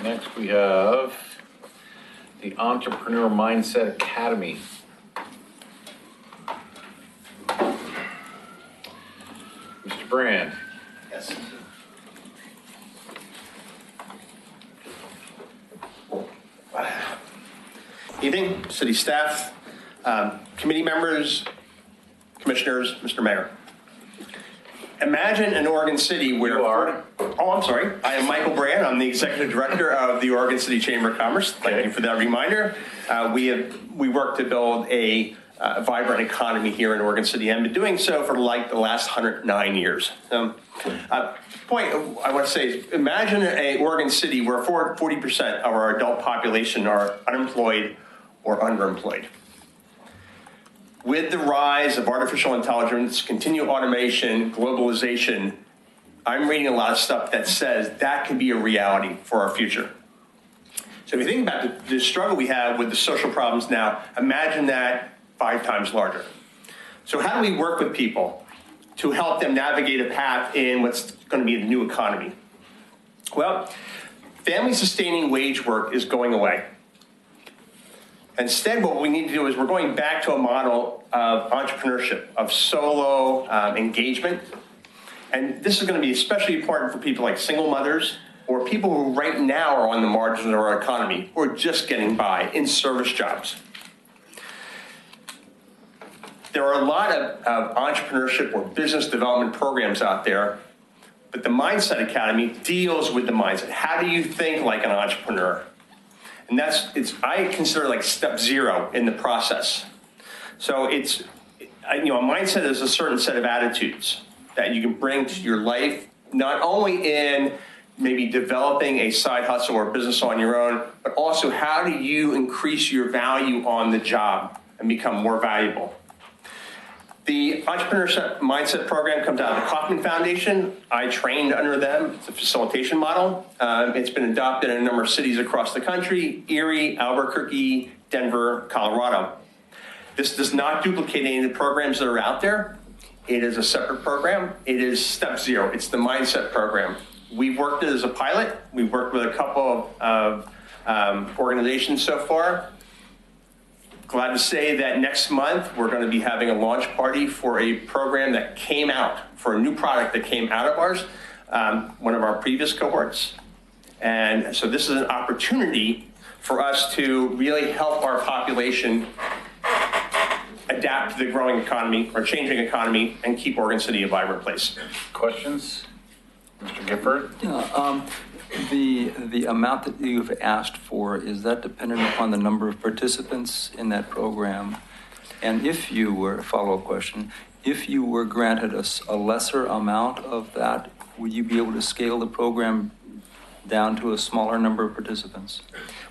Next, we have the Entrepreneur Mindset Academy. Mr. Brand. Yes. Evening, city staff, committee members, commissioners, Mr. Mayor. Imagine an Oregon City where... You are? Oh, I'm sorry. I am Michael Brand. I'm the executive director of the Oregon City Chamber of Commerce. Thank you for that reminder. We work to build a vibrant economy here in Oregon City and been doing so for like the last 109 years. Point I want to say is imagine an Oregon City where 40% of our adult population are unemployed or underemployed. With the rise of artificial intelligence, continued automation, globalization, I'm reading a lot of stuff that says that could be a reality for our future. So if you think about the struggle we have with the social problems now, imagine that 5 times larger. So how do we work with people to help them navigate a path in what's going to be the new economy? Well, family-sustaining wage work is going away. Instead, what we need to do is we're going back to a model of entrepreneurship, of solo engagement. And this is going to be especially important for people like single mothers or people who right now are on the margins of our economy or just getting by in service jobs. There are a lot of entrepreneurship or business development programs out there, but the Mindset Academy deals with the mindset. How do you think like an entrepreneur? And I consider like step 0 in the process. So a mindset is a certain set of attitudes that you can bring to your life, not only in maybe developing a side hustle or business on your own, but also how do you increase your value on the job and become more valuable? The Entrepreneurship Mindset Program comes out of the Kauffman Foundation. I trained under them. It's a facilitation model. It's been adopted in a number of cities across the country: Erie, Albuquerque, Denver, Colorado. This does not duplicate any of the programs that are out there. It is a separate program. It is step zero. It's the mindset program. We've worked it as a pilot. We've worked with a couple of organizations so far. Glad to say that next month, we're going to be having a launch party for a program that came out, for a new product that came out of ours, one of our previous cohorts. And so this is an opportunity for us to really help our population adapt to the growing economy or changing economy and keep Oregon City a vibrant place. Questions? Mr. Gifford? The amount that you've asked for, is that dependent upon the number of participants in that program? And if you were, follow-up question, if you were granted a lesser amount of that, would you be able to scale the program down to a smaller number of participants?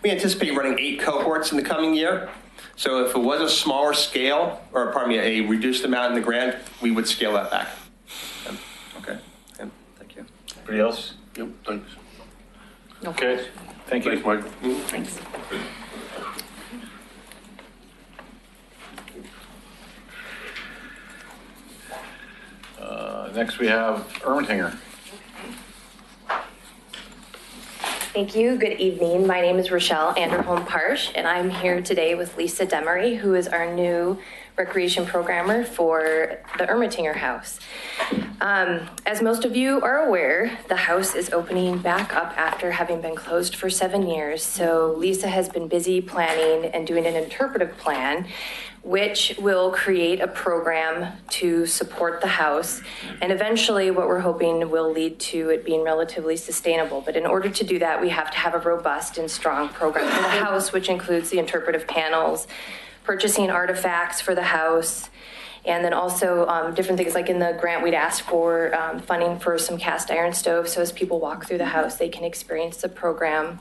We anticipate running 8 cohorts in the coming year. So if it was a smaller scale, or pardon me, a reduced amount in the grant, we would scale that back. Okay. Thank you. Anybody else? Yep, thanks. Okay, thank you. Thanks, Mike. Thanks. Next we have Ermatinger. Thank you. Good evening. My name is Rochelle Anderholm-Parsh, and I'm here today with Lisa Demery, who is our new recreation programmer for the Ermatinger House. As most of you are aware, the house is opening back up after having been closed for 7 years. So Lisa has been busy planning and doing an interpretive plan, which will create a program to support the house. And eventually what we're hoping will lead to it being relatively sustainable. But in order to do that, we have to have a robust and strong program for the house, which includes the interpretive panels, purchasing artifacts for the house, and then also different things like in the grant we'd asked for funding for some cast iron stoves. So as people walk through the house, they can experience the program.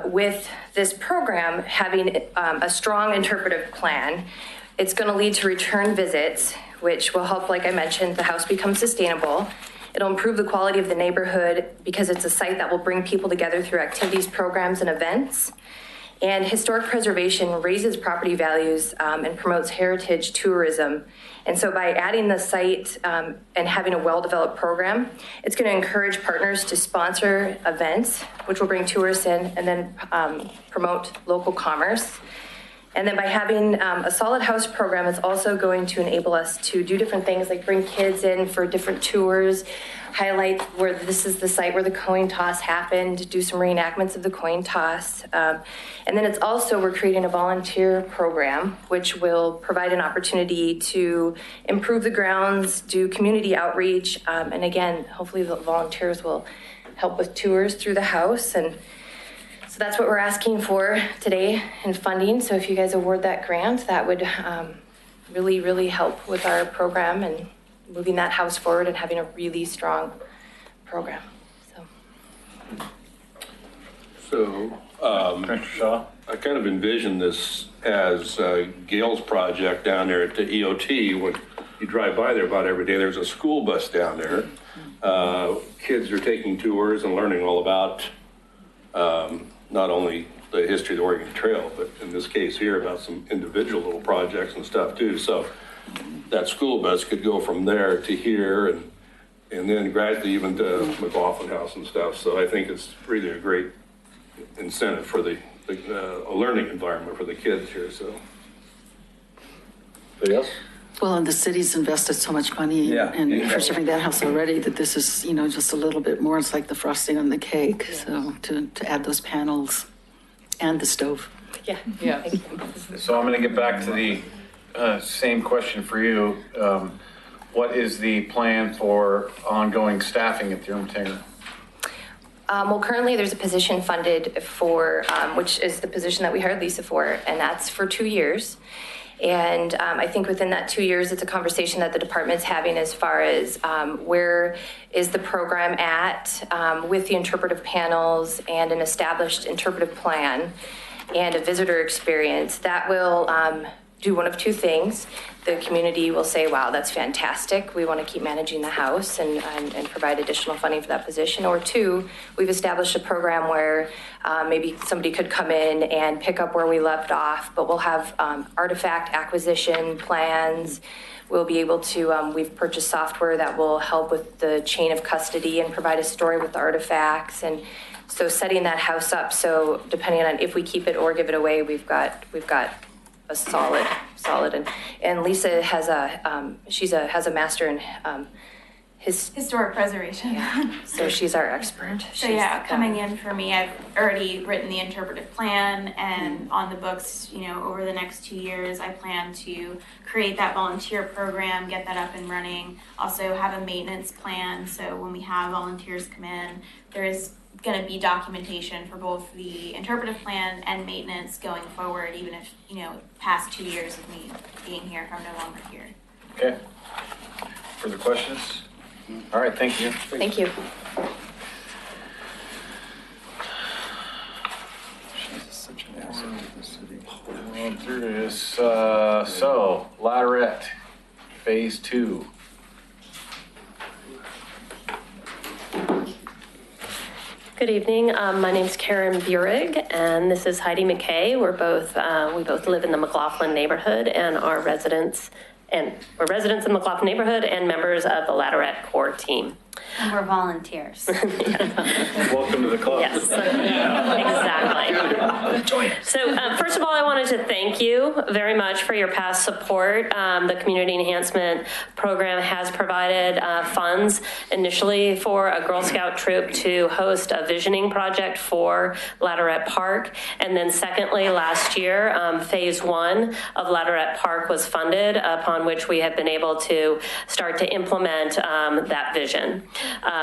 With this program having a strong interpretive plan, it's going to lead to return visits, which will help, like I mentioned, the house become sustainable. It'll improve the quality of the neighborhood because it's a site that will bring people together through activities, programs, and events. And historic preservation raises property values and promotes heritage tourism. And so by adding the site and having a well-developed program, it's going to encourage partners to sponsor events, which will bring tourists in and then promote local commerce. And then by having a solid house program, it's also going to enable us to do different things like bring kids in for different tours, highlight where this is the site where the coin toss happened, do some reenactments of the coin toss. And then it's also, we're creating a volunteer program, which will provide an opportunity to improve the grounds, do community outreach. And again, hopefully the volunteers will help with tours through the house. And so that's what we're asking for today in funding. So if you guys award that grant, that would really, really help with our program and moving that house forward and having a really strong program. So I kind of envision this as Gail's project down there at the EOT. When you drive by there about every day, there's a school bus down there. Kids are taking tours and learning all about not only the history of the Oregon Trail, but in this case here about some individual little projects and stuff too. So that school bus could go from there to here and then gradually even to McLaughlin House and stuff. So I think it's really a great incentive for a learning environment for the kids here. So. Anybody else? Well, and the city's invested so much money in preserving that house already that this is, just a little bit more. It's like the frosting on the cake. Yeah. So to add those panels and the stove. Yeah. So I'm going to get back to the same question for you. What is the plan for ongoing staffing at the Ermatinger? Well, currently there's a position funded for, which is the position that we hired Lisa for, and that's for 2 years. And I think within that 2 years, it's a conversation that the department's having as far as where is the program at with the interpretive panels and an established interpretive plan and a visitor experience that will do one of two things. The community will say, wow, that's fantastic. We want to keep managing the house and provide additional funding for that position. Or two, we've established a program where maybe somebody could come in and pick up where we left off, but we'll have artifact acquisition plans. We'll be able to, we've purchased software that will help with the chain of custody and provide a story with the artifacts. And so setting that house up, so depending on if we keep it or give it away, we've got a solid, and Lisa has has a master in historic preservation. Yeah. So she's our expert. So coming in for me, I've already written the interpretive plan, and on the books, over the next 2 years, I plan to create that volunteer program, get that up and running. Also have a maintenance plan, so when we have volunteers come in, there's going to be documentation for both the interpretive plan and maintenance going forward, even if, past 2 years of me being here, if I'm no longer here. Okay. Further questions? All right, thank you. Thank you. She's such an asset to the city. Going through this, so Ladderette, phase 2. Good evening. My name's Karen Burig, and this is Heidi McKay. We both live in the McLaughlin neighborhood, and we're residents in the McLaughlin neighborhood and members of the Ladderette core team. And we're volunteers. Welcome to the club. Yes, exactly. So first of all, I wanted to thank you very much for your past support. The Community Enhancement Program has provided funds initially for a Girl Scout troop to host a visioning project for Ladderette Park. And then secondly, last year, phase 1 of Ladderette Park was funded, upon which we have been able to start to implement that vision.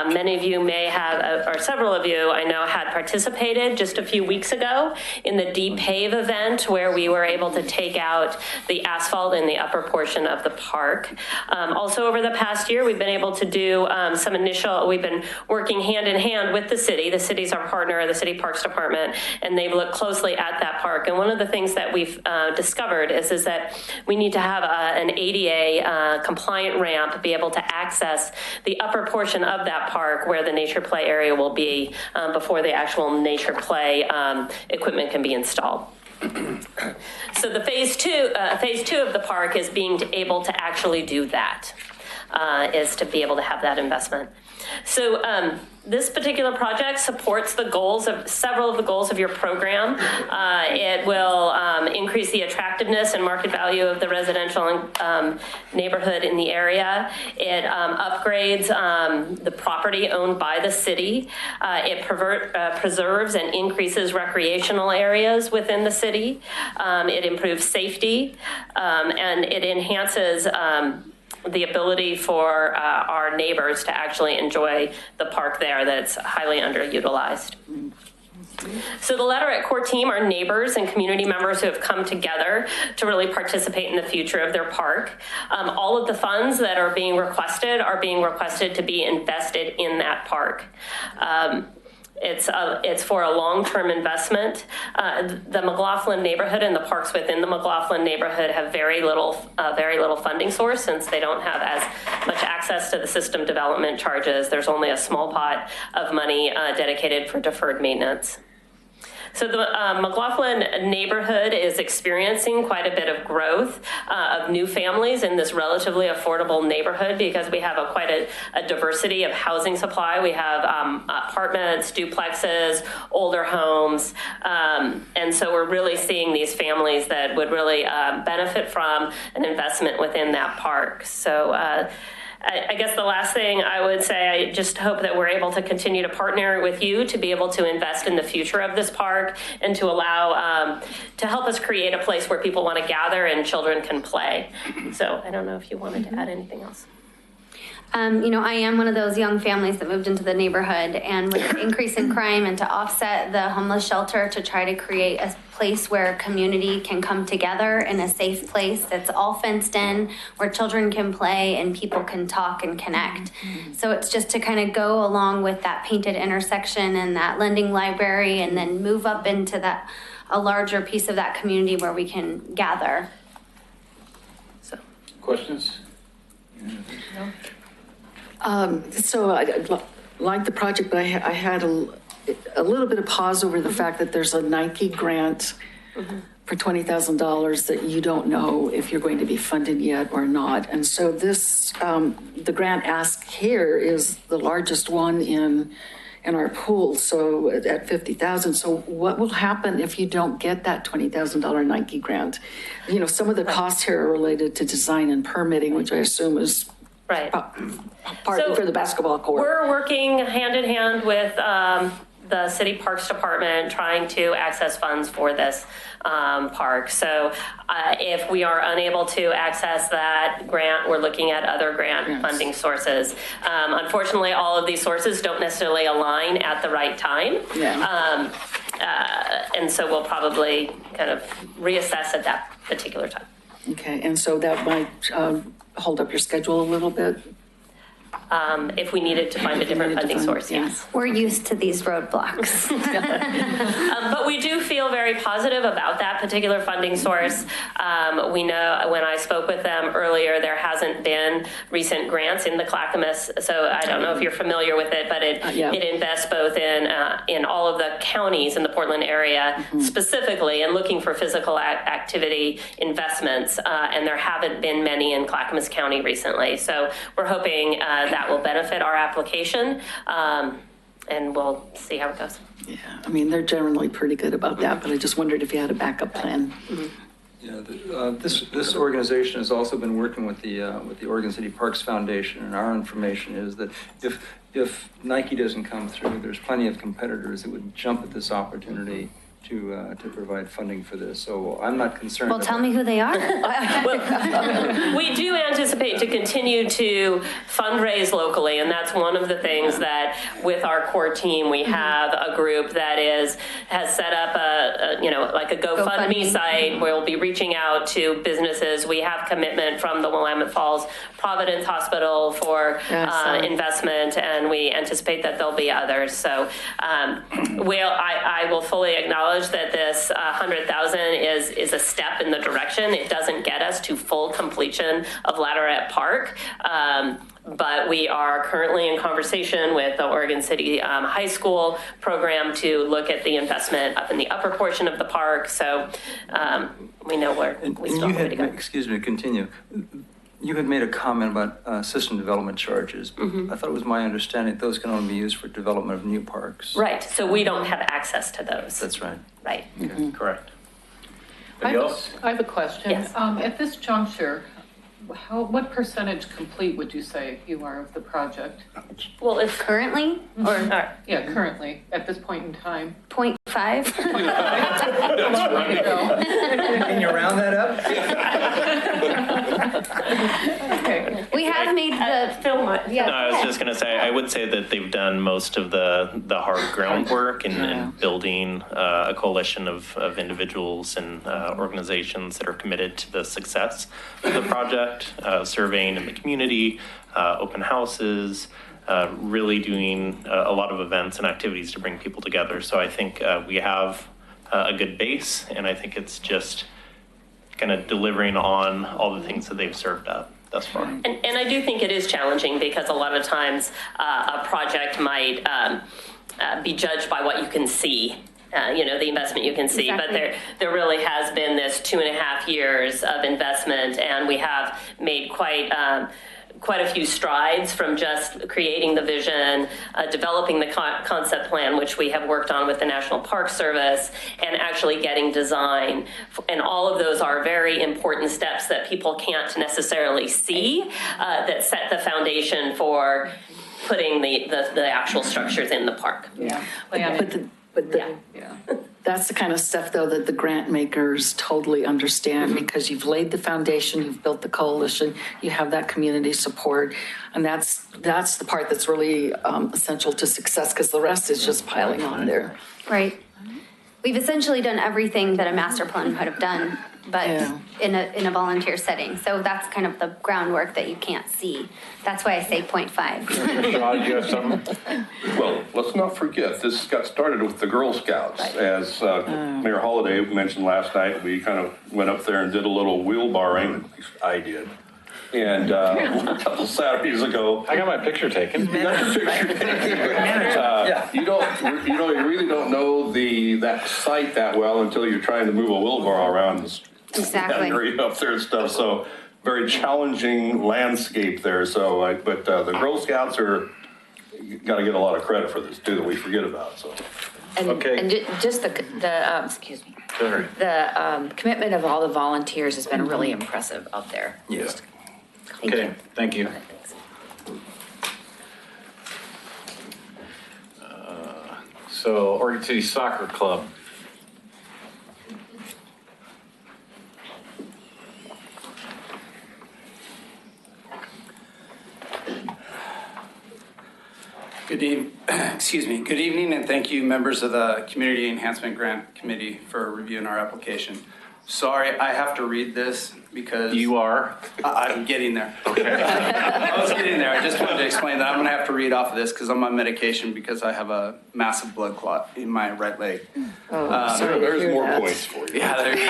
Many of you may have, or several of you I know had participated just a few weeks ago in the Deep Pave event, where we were able to take out the asphalt in the upper portion of the park. Also over the past year, we've been able to do we've been working hand in hand with the city. The city's our partner, the City Parks Department, and they've looked closely at that park. And one of the things that we've discovered is that we need to have an ADA compliant ramp, be able to access the upper portion of that park where the nature play area will be before the actual nature play equipment can be installed. So the phase two of the park is being able to actually do that, is to be able to have that investment. So this particular project supports the goals of several of the goals of your program. It will increase the attractiveness and market value of the residential neighborhood in the area. It upgrades the property owned by the city. It preserves and increases recreational areas within the city. It improves safety, and it enhances the ability for our neighbors to actually enjoy the park there that's highly underutilized. So the Ladderette core team are neighbors and community members who have come together to really participate in the future of their park. All of the funds that are being requested to be invested in that park. It's for a long-term investment. The McLaughlin neighborhood and the parks within the McLaughlin neighborhood have very little funding source, since they don't have as much access to the system development charges. There's only a small pot of money dedicated for deferred maintenance. So the McLaughlin neighborhood is experiencing quite a bit of growth of new families in this relatively affordable neighborhood, because we have quite a diversity of housing supply. We have apartments, duplexes, older homes, and so we're really seeing these families that would really benefit from an investment within that park. So I guess the last thing I would say, I just hope that we're able to continue to partner with you to be able to invest in the future of this park, and to allow, to help us create a place where people want to gather and children can play. So I don't know if you wanted to add anything else. I am one of those young families that moved into the neighborhood, and with the increase in crime and to offset the homeless shelter, to try to create a place where community can come together in a safe place that's all fenced in, where children can play and people can talk and connect. So it's just to kind of go along with that painted intersection and that lending library, and then move up into a larger piece of that community where we can gather. Questions? So I like the project, but I had a little bit of pause over the fact that there's a Nike grant for $20,000 that you don't know if you're going to be funded yet or not. And so this, the grant ask here is the largest one in our pool, so at $50,000. So what will happen if you don't get that $20,000 Nike grant? You know, some of the costs here are related to design and permitting, which I assume is Right. partly for the basketball court. We're working hand in hand with the City Parks Department trying to access funds for this park. So if we are unable to access that grant, we're looking at other grant funding sources. Unfortunately, all of these sources don't necessarily align at the right time. And so we'll probably kind of reassess at that particular time. Okay, and so that might hold up your schedule a little bit? If we needed to find a different funding source, yes. We're used to these roadblocks. But we do feel very positive about that particular funding source. We know when I spoke with them earlier, there hasn't been recent grants in the Clackamas. So I don't know if you're familiar with it, but it invests both in all of the counties in the Portland area specifically and looking for physical activity investments. And there haven't been many in Clackamas County recently. So we're hoping that will benefit our application, and we'll see how it goes. Yeah, I mean, they're generally pretty good about that, but I just wondered if you had a backup plan. Yeah, this organization has also been working with the Oregon City Parks Foundation, and our information is that if Nike doesn't come through, there's plenty of competitors that would jump at this opportunity to provide funding for this. So I'm not concerned. Well, tell me who they are. We do anticipate to continue to fundraise locally, and that's one of the things that with our core team, we have a group that has set up a GoFundMe site where we'll be reaching out to businesses. We have commitment from the Willamette Falls Providence Hospital for investment, and we anticipate that there'll be others. So I will fully acknowledge that this 100,000 is a step in the direction. It doesn't get us to full completion of Ladderette Park. But we are currently in conversation with the Oregon City High School program to look at the investment up in the upper portion of the park. So we know where we still have to go. Excuse me, continue. You had made a comment about system development charges. I thought it was my understanding that those can only be used for development of new parks. Right, so we don't have access to those. That's right. Right. Okay. Correct. I Anybody else? have a question. Yes. At this juncture, what percentage complete would you say you are of the project? Well, it's Currently, or Yeah, currently, at this point in time. 0.5? Can you round that up? Okay. We have made the film. No, I was just going to say, I would say that they've done most of the hard groundwork in building a coalition of individuals and organizations that are committed to the success of the project, surveying in the community, open houses, really doing a lot of events and activities to bring people together. So I think we have a good base, and I think it's just kind of delivering on all the things that they've served up thus far. And I do think it is challenging because a lot of times a project might be judged by what you can see. The investment you can see, but there really has been this 2.5 years of investment, and we have made quite a few strides from just creating the vision, developing the concept plan, which we have worked on with the National Park Service, and actually getting design. And all of those are very important steps that people can't necessarily see that set the foundation for putting the actual structures in the park. Yeah. That's the kind of stuff, though, that the grant makers totally understand because you've laid the foundation, you've built the coalition, you have that community support, and that's the part that's really essential to success because the rest is just piling on there. Right. We've essentially done everything that a master plan would have done, but in a volunteer setting. So that's kind of the groundwork that you can't see. That's why I say 0.5. Rod, you have something? Well, let's not forget, this got started with the Girl Scouts. As Mayor Holliday mentioned last night, we kind of went up there and did a little wheelbarring, at least I did, And a couple Saturdays ago, I got my picture taken. you got your picture taken. You really don't know that site that well until you're trying to move a wheelbarrow around Exactly. that area up there and stuff. So very challenging landscape there. So, but the Girl Scouts got to get a lot of credit for this too that we forget about. So. And, Okay. and just the excuse me, Sorry. the commitment of all the volunteers has been really impressive out there. Yes. Okay, thank you. So Oregon City Soccer Club. Good evening, and thank you, members of the Community Enhancement Grant Committee, for reviewing our application. Sorry, I have to read this because You are? I'm getting there. Okay. I was getting there. I just wanted to explain that I'm going to have to read off of this because I'm on medication because I have a massive blood clot in my right leg. There's more points for you. Yeah, there you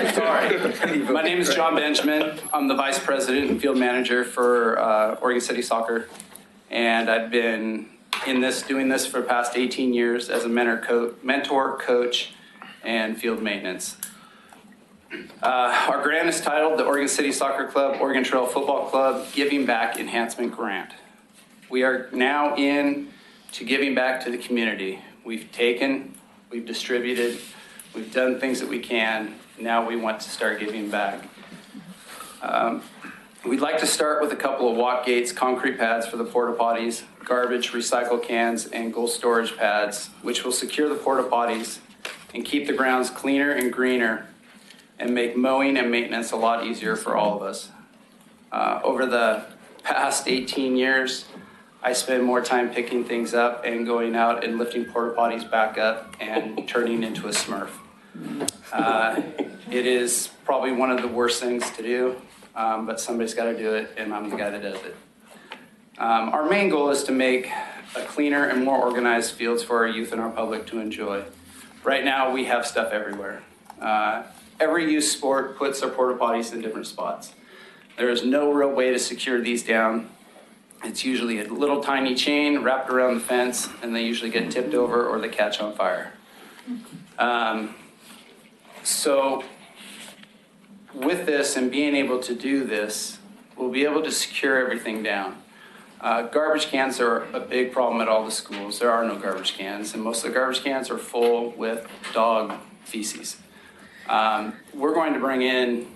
go. Sorry. My name is John Benjamin. I'm the vice president and field manager for Oregon City Soccer, and I've been doing this for the past 18 years as a mentor, coach, and field maintenance. Our grant is titled the Oregon City Soccer Club, Oregon Trail Football Club Giving Back Enhancement Grant. We are now in to giving back to the community. We've taken, we've distributed, we've done things that we can. Now we want to start giving back. We'd like to start with a couple of walk gates, concrete pads for the porta potties, garbage, recycle cans, and goal storage pads, which will secure the porta potties and keep the grounds cleaner and greener and make mowing and maintenance a lot easier for all of us. Over the past 18 years, I spend more time picking things up and going out and lifting porta potties back up and turning into a Smurf. It is probably one of the worst things to do, but somebody's got to do it, and I'm the guy that does it. Our main goal is to make a cleaner and more organized fields for our youth and our public to enjoy. Right now, we have stuff everywhere. Every youth sport puts their porta potties in different spots. There is no real way to secure these down. It's usually a little tiny chain wrapped around the fence, and they usually get tipped over or they catch on fire. So with this and being able to do this, we'll be able to secure everything down. Garbage cans are a big problem at all the schools. There are no garbage cans, and most of the garbage cans are full with dog feces. We're going to bring in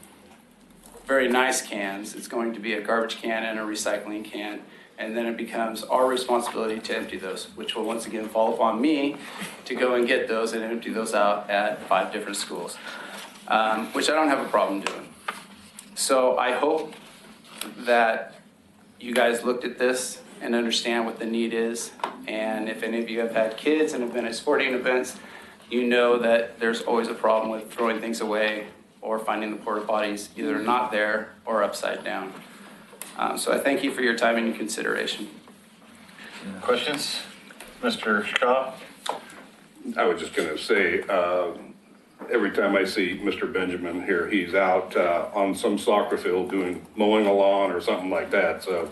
very nice cans. It's going to be a garbage can and a recycling can, and then it becomes our responsibility to empty those, which will once again fall upon me to go and get those and empty those out at 5 different schools, which I don't have a problem doing. So I hope that you guys looked at this and understand what the need is, and if any of you have had kids and have been at sporting events, you know that there's always a problem with throwing things away or finding the porta potties either not there or upside down. So I thank you for your time and your consideration. Questions? Mr. Shaw? I was just going to say, every time I see Mr. Benjamin here, he's out on some soccer field mowing a lawn or something like that. So,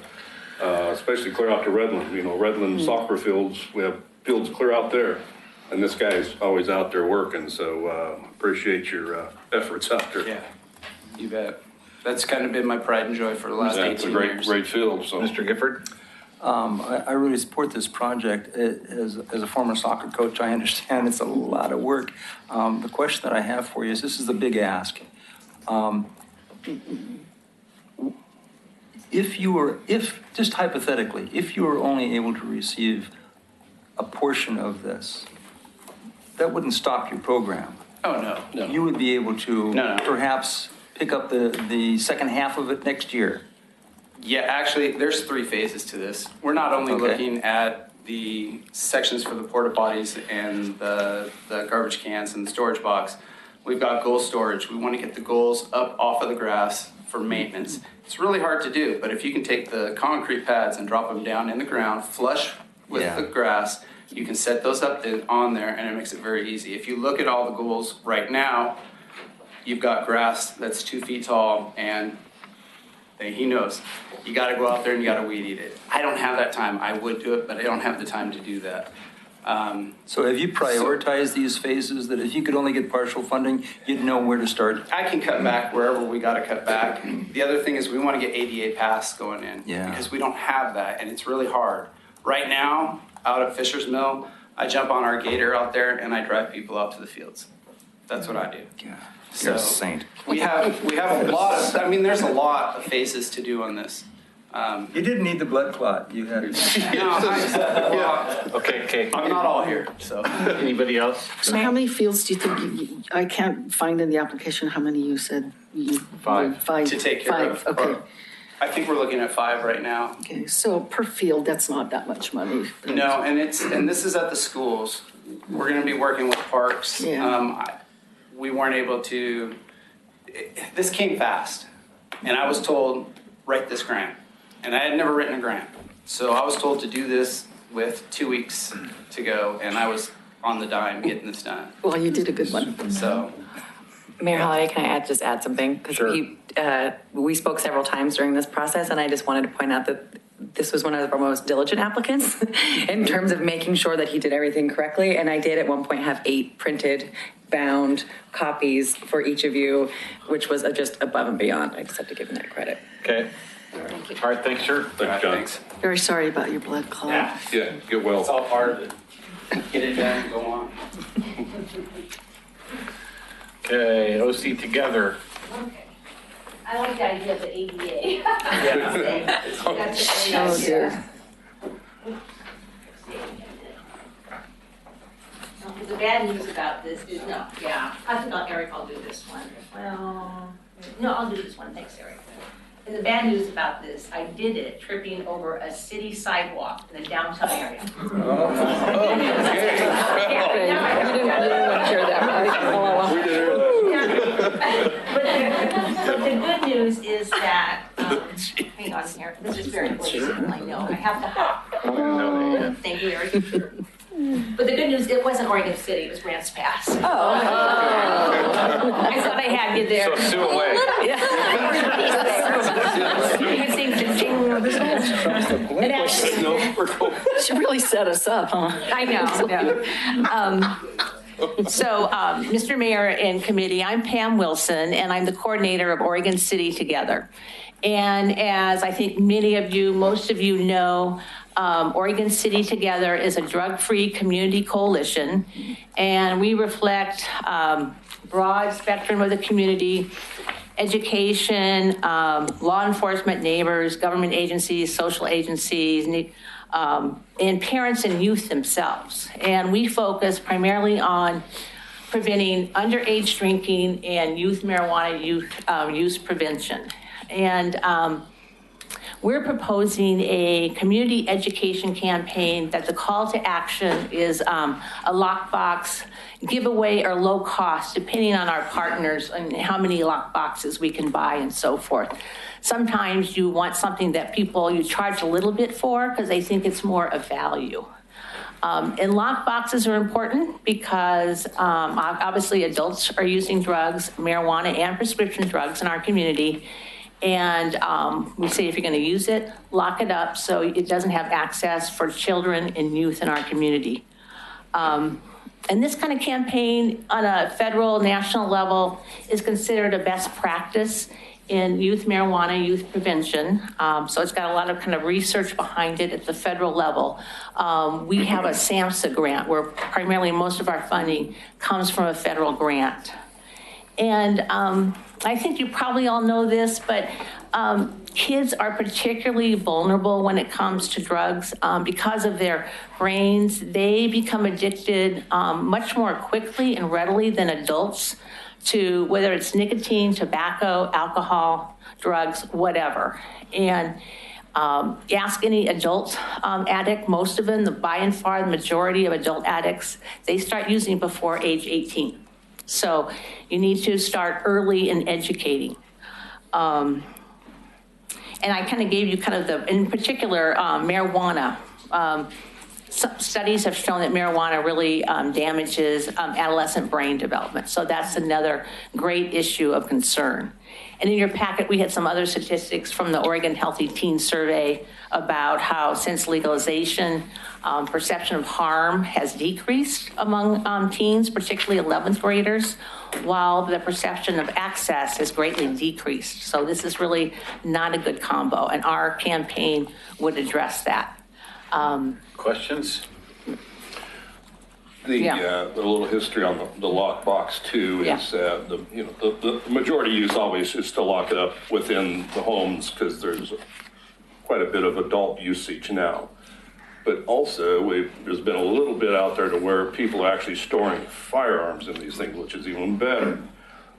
especially clear out to Redland. You know, Redland soccer fields, we have fields clear out there. And this guy's always out there working, so appreciate your efforts out there. Yeah, you bet. That's kind of been my pride and joy for the last 18 years. It's a great field. So, Mr. Gifford? I really support this project. As a former soccer coach, I understand it's a lot of work. The question that I have for you is, this is a big ask. Just hypothetically, if you were only able to receive a portion of this, that wouldn't stop your program. Oh, no. You would be able to perhaps pick up the second half of it next year. Yeah, actually, there's 3 phases to this. We're not only looking at the sections for the porta potties and the garbage cans and the storage box. We've got goal storage. We want to get the goals up off of the grass for maintenance. It's really hard to do, but if you can take the concrete pads and drop them down in the ground, flush with the grass, you can set those up on there, and it makes it very easy. If you look at all the goals right now, you've got grass that's 2 feet tall and thing. He knows. You got to go out there and you got to weed eat it. I don't have that time. I would do it, but I don't have the time to do that. So have you prioritized these phases that if you could only get partial funding, you'd know where to start? I can cut back wherever we got to cut back. The other thing is we want to get ADA pass going in because we don't have that, and it's really hard. Right now, out at Fisher's Mill, I jump on our gator out there and I drive people out to the fields. That's what I do. Yeah, you're a saint. We have a lot of, I mean, there's a lot of phases to do on this. You didn't need the blood clot. You had. Okay. I'm not all here, so. Anybody else? So how many fields do you think, I can't find in the application how many you said you? 5. 5. To take care of. Okay. I think we're looking at 5 right now. Okay, so per field, that's not that much money. No, and this is at the schools. We're going to be working with parks. Yeah. We weren't able to, this came fast. And I was told, write this grant. And I had never written a grant. So I was told to do this with 2 weeks to go. And I was on the dime getting this done. Well, you did a good one. So. Mayor Holliday, can I just add something? Because we spoke several times during this process, and I just wanted to point out that this was one of our most diligent applicants in terms of making sure that he did everything correctly. And I did at one point have 8 printed, bound copies for each of you, which was just above and beyond. I just have to give him that credit. Okay. All right, thanks, sir. Thanks, John. Thanks. Very sorry about your blood clot. Yeah, get well. It's all hard to get it done and go on. Okay, OC together. Okay. I like the idea of the ADA. Oh, dear. The bad news about this is, I think Eric, I'll do this one. Well, no, I'll do this one. Thanks, Eric. And the bad news about this, I did it tripping over a city sidewalk in the downtown area. You didn't want to hear that, right? We did hear that. But the good news is that, hang on here, this is very important, I know, I have to hop. Thank you, Eric. But the good news, it wasn't Oregon City, it was Grants Pass. I thought I had you there. So sue away. It actually, She really set us up, huh? I know. So, Mr. Mayor and committee, I'm Pam Wilson, and I'm the coordinator of Oregon City Together. And as I think many of you, most of you know, Oregon City Together is a drug-free community coalition, and we reflect broad spectrum of the community, education, law enforcement, neighbors, government agencies, social agencies, and parents and youth themselves. And we focus primarily on preventing underage drinking and youth marijuana use prevention. And we're proposing a community education campaign that the call to action is a lockbox giveaway or low cost, depending on our partners and how many lockboxes we can buy and so forth. Sometimes you want something that you charge a little bit for because they think it's more of value. And lockboxes are important because obviously adults are using drugs, marijuana and prescription drugs in our community. And we say if you're going to use it, lock it up so it doesn't have access for children and youth in our community. And this kind of campaign on a federal, national level is considered a best practice in youth marijuana, youth prevention. So it's got a lot of kind of research behind it at the federal level. We have a SAMHSA grant where primarily most of our funding comes from a federal grant. And I think you probably all know this, but kids are particularly vulnerable when it comes to drugs because of their brains. They become addicted much more quickly and readily than adults to whether it's nicotine, tobacco, alcohol, drugs, whatever. And ask any adult addict, most of them, by and far the majority of adult addicts, they start using before age 18. So you need to start early in educating. And I kind of gave you kind of in particular, marijuana. some studies have shown that marijuana really damages adolescent brain development. So that's another great issue of concern. And in your packet, we had some other statistics from the Oregon Healthy Teen Survey about how since legalization, perception of harm has decreased among teens, particularly 11th graders, while the perception of access has greatly decreased. So this is really not a good combo, and our campaign would address that. Questions? The little history on the lockbox too is the majority use always is to lock it up within the homes because there's quite a bit of adult usage now. But also there's been a little bit out there to where people are actually storing firearms in these things, which is even better.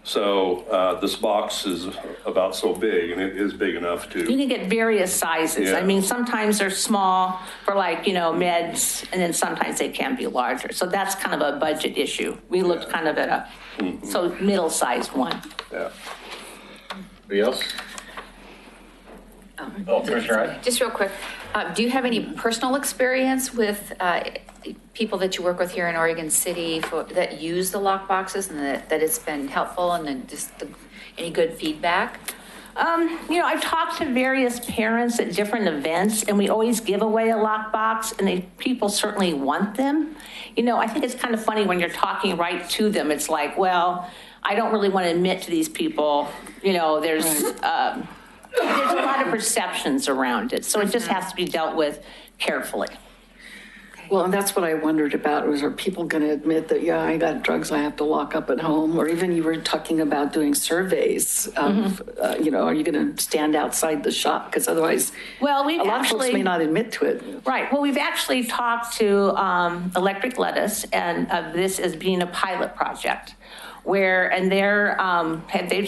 So this box is about so big, and it is big enough to. You can get various sizes. Yeah. I mean, sometimes they're small for like, meds, and then sometimes they can be larger. So that's kind of a budget issue. We looked kind of at a, so middle-sized one. Yeah. Anybody else? Commissioner Hyde? Just real quick, do you have any personal experience with people that you work with here in Oregon City that use the lock boxes and that it's been helpful, and then just any good feedback? I've talked to various parents at different events, and we always give away a lockbox, and people certainly want them. I think it's kind of funny when you're talking right to them. It's like, well, I don't really want to admit to these people, there's a lot of perceptions around it. So it just has to be dealt with carefully. Well, and that's what I wondered about was, are people going to admit that, yeah, I got drugs I have to lock up at home? Or even you were talking about doing surveys of, are you going to stand outside the shop? Because otherwise, a lot of folks may not admit to it. Right. Well, we've actually talked to Electric Lettuce and of this as being a pilot project. They've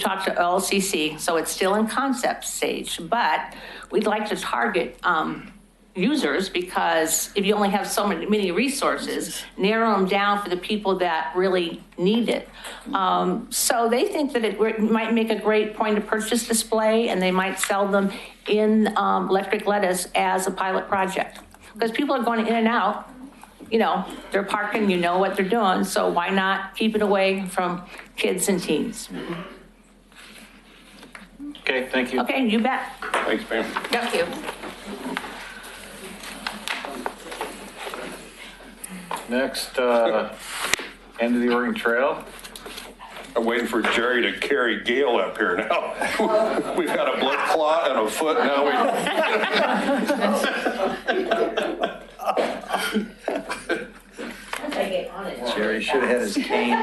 talked to LCC, so it's still in concept stage, but we'd like to target users, because if you only have so many resources, narrow them down for the people that really need it. So they think that it might make a great point of purchase display, and they might sell them in Electric Lettuce as a pilot project, because people are going in and out. They're parking, what they're doing, so why not keep it away from kids and teens? Okay, thank you. Okay, you bet. Thanks, Pam. Thank you. Next, end of the Oregon Trail. I'm waiting for Jerry to carry Gail up here now. We've had a blood clot and a foot, now Jerry should have had his cane.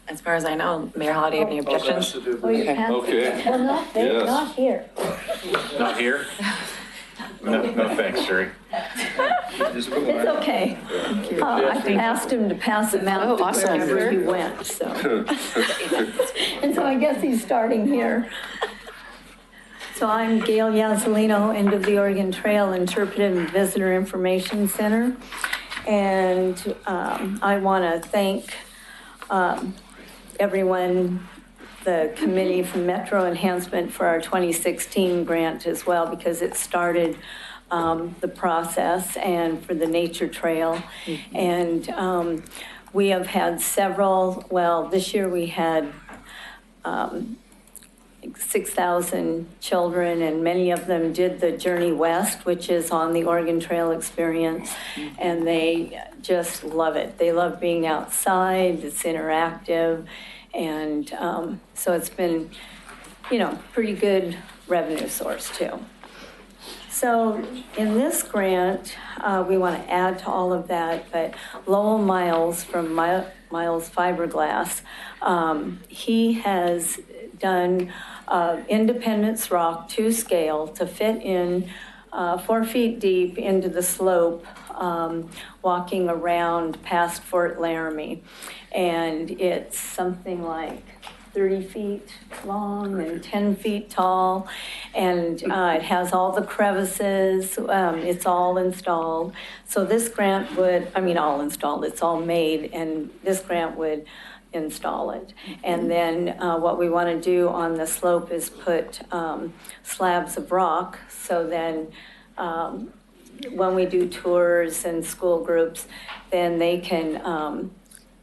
As far as I know, Mayor Holiday, have any objections? Okay. Well, not here. Not here? No thanks, Jerry. It's okay. I asked him to pass them out to wherever he went, so. And so I guess he's starting here. So I'm Gail Yazzolino, end of the Oregon Trail Interpretive and Visitor Information Center. And I want to thank everyone, the committee from Metro Enhancement for our 2016 grant as well, because it started the process, and for the nature trail. And we have had several, this year we had 6,000 children, and many of them did the Journey West, which is on the Oregon Trail experience, and they just love it. They love being outside, it's interactive, and so it's been, pretty good revenue source too. So in this grant, we want to add to all of that, but Lowell Miles from Miles Fiberglass, he has done Independence Rock to scale to fit in 4 feet deep into the slope, walking around past Fort Laramie. And it's something like 30 feet long and 10 feet tall. And it has all the crevices. It's all installed. So this grant would, all installed, it's all made. And this grant would install it. And then what we want to do on the slope is put slabs of rock, so then when we do tours and school groups, then they can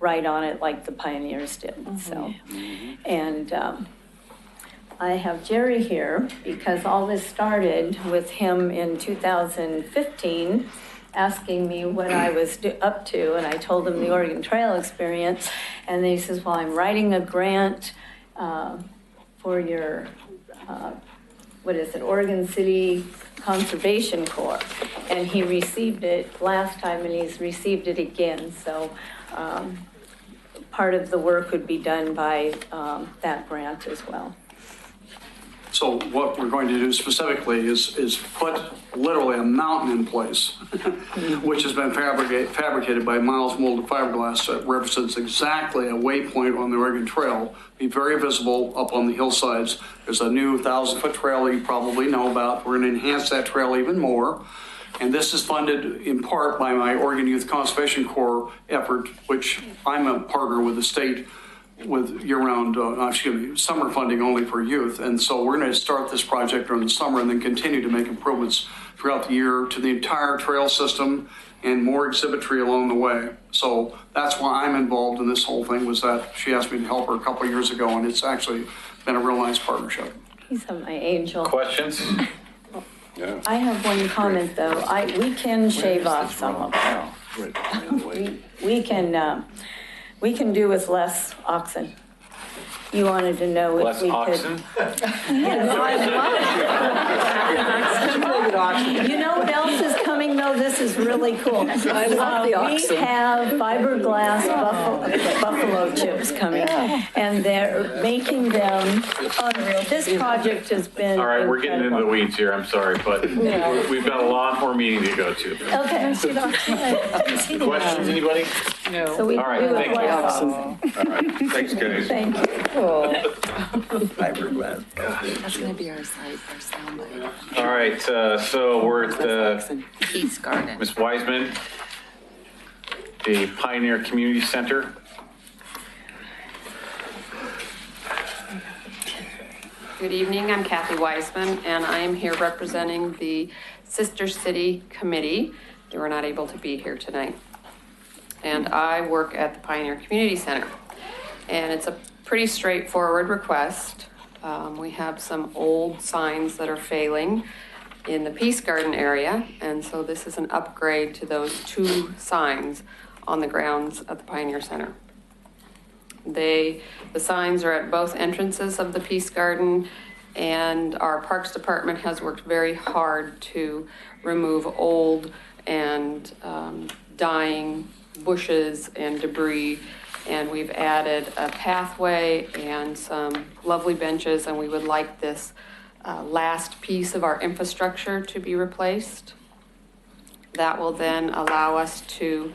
write on it like the pioneers did, so. And I have Jerry here because all this started with him in 2015 asking me what I was up to, and I told him the Oregon Trail experience, and then he says, well, I'm writing a grant for your, what is it, Oregon City Conservation Corps, and he received it last time and he's received it again, so part of the work would be done by that grant as well. So what we're going to do specifically is put literally a mountain in place, which has been fabricated by miles molded fiberglass that represents exactly a waypoint on the Oregon Trail. Be very visible up on the hillsides. There's a new 1,000-foot trail you probably know about. We're going to enhance that trail even more. And this is funded in part by my Oregon Youth Conservation Corps effort, which I'm a partner with the state with year-round, summer funding only for youth. And so we're going to start this project during the summer and then continue to make improvements throughout the year to the entire trail system and more exhibitry along the way. So that's why I'm involved in this whole thing, was that she asked me to help her a couple of years ago, and it's actually been a real nice partnership. He's my angel. Questions? Yeah. I have one comment though. We can shave off some of it. We can do with less oxen. You wanted to know if Less we oxen? could. You know what else is coming though? This is really cool. I love the oxen. We have fiberglass buffalo chips coming, and they're making them unreal. This project has been All right, we're getting into the incredible. weeds here, I'm sorry, but No. we've got a lot more meeting to go to. Okay. Questions, anybody? No. So we All right, can do thank it you. less. All right, thanks, guys. Thank you. Fiberglass. That's going to be our soundbite. All right, so we're at the Peace Garden. Ms. Wiseman, the Pioneer Community Center. Good evening, I'm Kathy Wiseman, and I am here representing the Sister City Committee. They were not able to be here tonight. And I work at the Pioneer Community Center. And it's a pretty straightforward request. We have some old signs that are failing in the Peace Garden area, and so this is an upgrade to those two signs on the grounds at the Pioneer Center. The signs are at both entrances of the Peace Garden, and our Parks Department has worked very hard to remove old and dying bushes and debris, and we've added a pathway and some lovely benches, and we would like this last piece of our infrastructure to be replaced. That will then allow us to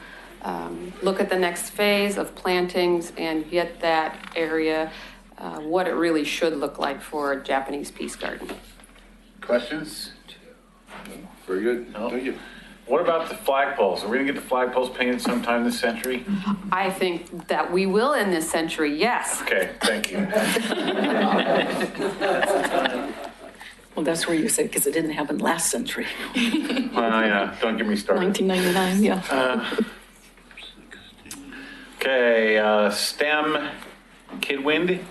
look at the next phase of plantings and get that area what it really should look like for a Japanese peace garden. Questions? Very good. No. Thank you. What about the flagpoles? Are we gonna get the flagpoles painted sometime this century? I think that we will in this century, yes. Okay, thank you. Well, that's where you say, because it didn't happen last century. Yeah, don't get me started. 1999, yeah. Okay, STEM Kidwind.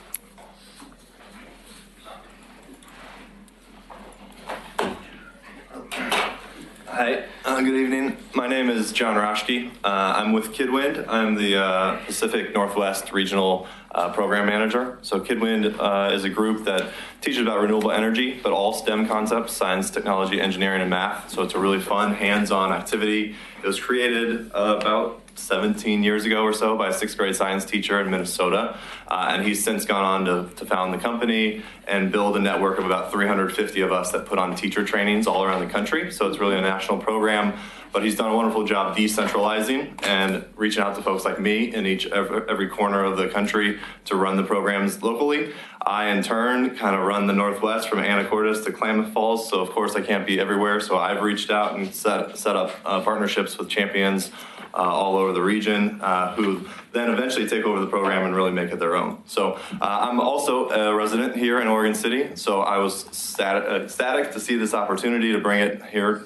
Hi, good evening. My name is John Roschke. I'm with Kidwind. I'm the Pacific Northwest Regional Program Manager. So Kidwind is a group that teaches about renewable energy, but all STEM concepts, science, technology, engineering, and math. So it's a really fun, hands-on activity. It was created about 17 years ago or so by a sixth grade science teacher in Minnesota. And he's since gone on to found the company and build a network of about 350 of us that put on teacher trainings all around the country. So it's really a national program, but he's done a wonderful job decentralizing and reaching out to folks like me in every corner of the country to run the programs locally. I, in turn, kind of run the Northwest from Anacortes to Klamath Falls. So of course I can't be everywhere. So I've reached out and set up partnerships with champions all over the region who then eventually take over the program and really make it their own. So I'm also a resident here in Oregon City, so I was ecstatic to see this opportunity to bring it here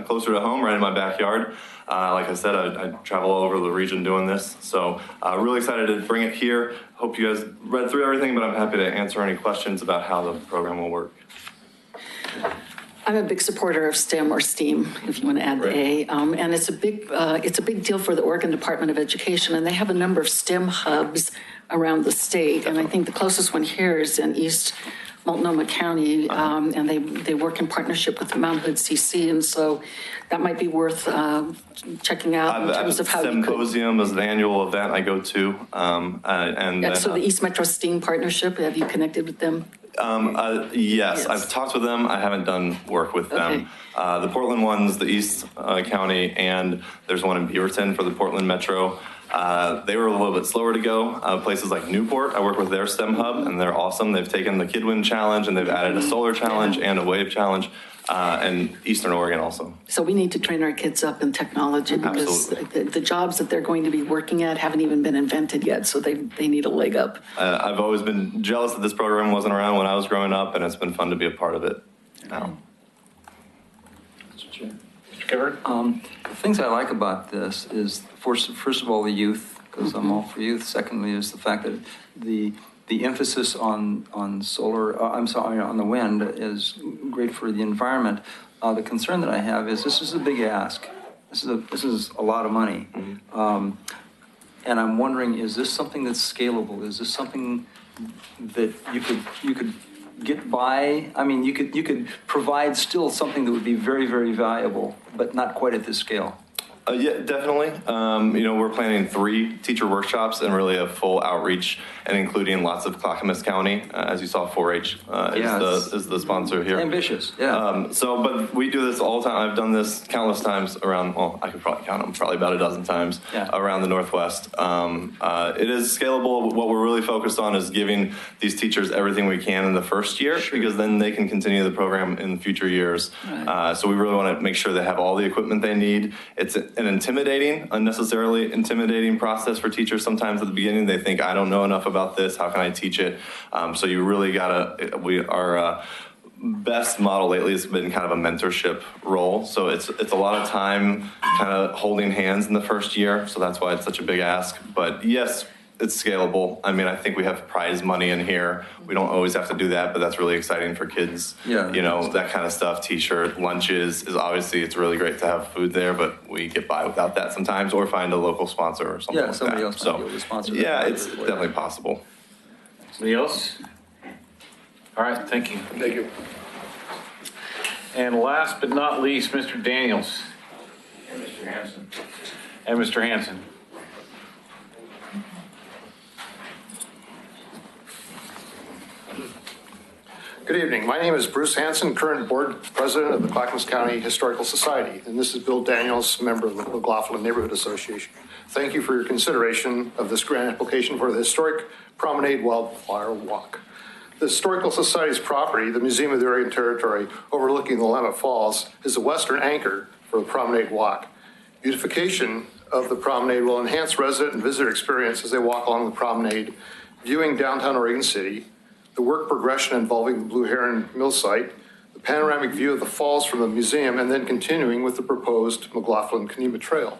closer to home, right in my backyard. Like I said, I travel all over the region doing this, so really excited to bring it here. Hope you guys read through everything, but I'm happy to answer any questions about how the program will work. I'm a big supporter of STEM or STEAM, if you want to add the A, and it's a big deal for the Oregon Department of Education, and they have a number of STEM hubs around the state, and I think the closest one here is in East Multnomah County, and they work in partnership with Mount Hood CC, and so that might be worth checking out in terms of how you could. Symposium is an annual event I go to, and so the East Metro STEAM Partnership, have you connected with them? Yes, I've talked with them. I haven't done work with them. The Portland one's the East County, and there's one in Beaverton for the Portland Metro. They were a little bit slower to go. Places like Newport, I work with their STEM hub, and they're awesome. They've taken the Kidwind Challenge, and they've added a solar challenge and a wave challenge, and Eastern Oregon also. So we need to train our kids up in technology because the jobs that they're going to be working at haven't even been invented yet, so they need a leg up. I've always been jealous that this program wasn't around when I was growing up, and it's been fun to be a part of it now. Mr. Gibbard? The things I like about this is, first of all, the youth, because I'm all for youth. Secondly, is the fact that the emphasis on solar, on the wind is great for the environment. The concern that I have is this is a big ask. This is a lot of money. And I'm wondering, is this something that's scalable? Is this something that you could get by? I mean, you could provide still something that would be very, very valuable, but not quite at this scale. Yeah, definitely. We're planning 3 teacher workshops and really a full outreach, and including lots of Clackamas County. As you saw, 4-H is the sponsor here. Ambitious, yeah. But we do this all the time. I've done this countless times around, well, I could probably count them, probably about a dozen times around the Northwest. It is scalable. What we're really focused on is giving these teachers everything we can in the first year, because then they can continue the program in future years. So we really want to make sure they have all the equipment they need. It's an unnecessarily intimidating process for teachers. Sometimes at the beginning, they think, I don't know enough about this. How can I teach it? So you really gotta, our best model lately has been kind of a mentorship role. So it's a lot of time kind of holding hands in the first year. So that's why it's such a big ask. But yes, it's scalable. I mean, I think we have prize money in here. We don't always have to do that, but that's really exciting for kids. Yeah. That kind of stuff, t-shirt, lunches is obviously, it's really great to have food there, but we get by without that sometimes, or find a local sponsor or something like that. Yeah, somebody else might be able to sponsor that. Yeah, it's definitely possible. Somebody else? All right, thank you. Thank you. And last but not least, Mr. Daniels. And Mr. Hanson. And Mr. Hanson. Good evening. My name is Bruce Hanson, current board president of the Clackamas County Historical Society, and this is Bill Daniels, member of the McLaughlin Neighborhood Association. Thank you for your consideration of this grant application for the Historic Promenade Wildflower Walk. The Historical Society's property, the Museum of the Oregon Territory, overlooking the Willamette Falls, is the western anchor for the Promenade Walk. Beautification of the promenade will enhance resident and visitor experience as they walk along the promenade, viewing downtown Oregon City, the work progression involving the Blue Heron Mill site, the panoramic view of the falls from the museum, and then continuing with the proposed McLaughlin-Kenema Trail.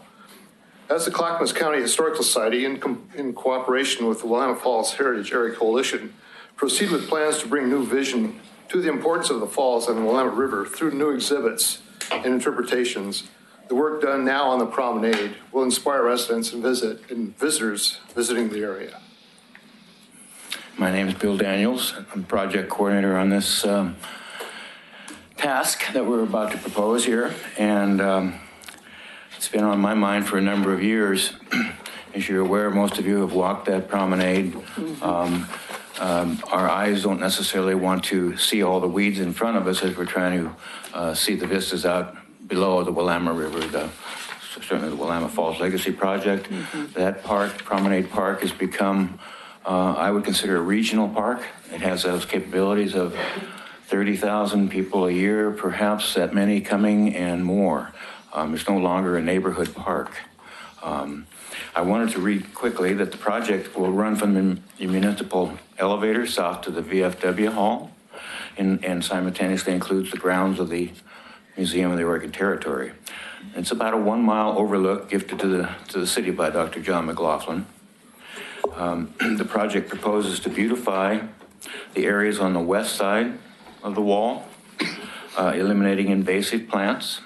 As the Clackamas County Historical Society, in cooperation with the Willamette Falls Heritage Area Coalition, proceed with plans to bring new vision to the importance of the falls and the Willamette River through new exhibits and interpretations. The work done now on the promenade will inspire residents and visitors visiting the area. My name is Bill Daniels. I'm project coordinator on this task that we're about to propose here. And it's been on my mind for a number of years. As you're aware, most of you have walked that promenade. Our eyes don't necessarily want to see all the weeds in front of us as we're trying to see the vistas out below the Willamette River, certainly the Willamette Falls Legacy Project. That park, Promenade Park, has become I would consider a regional park. It has those capabilities of 30,000 people a year, perhaps that many coming and more. It's no longer a neighborhood park. I wanted to read quickly that the project will run from the municipal elevator south to the VFW Hall and simultaneously includes the grounds of the Museum of the Oregon Territory. It's about a 1 mile overlook gifted to the city by Dr. John McLaughlin. The project proposes to beautify the areas on the west side of the wall, eliminating invasive plants,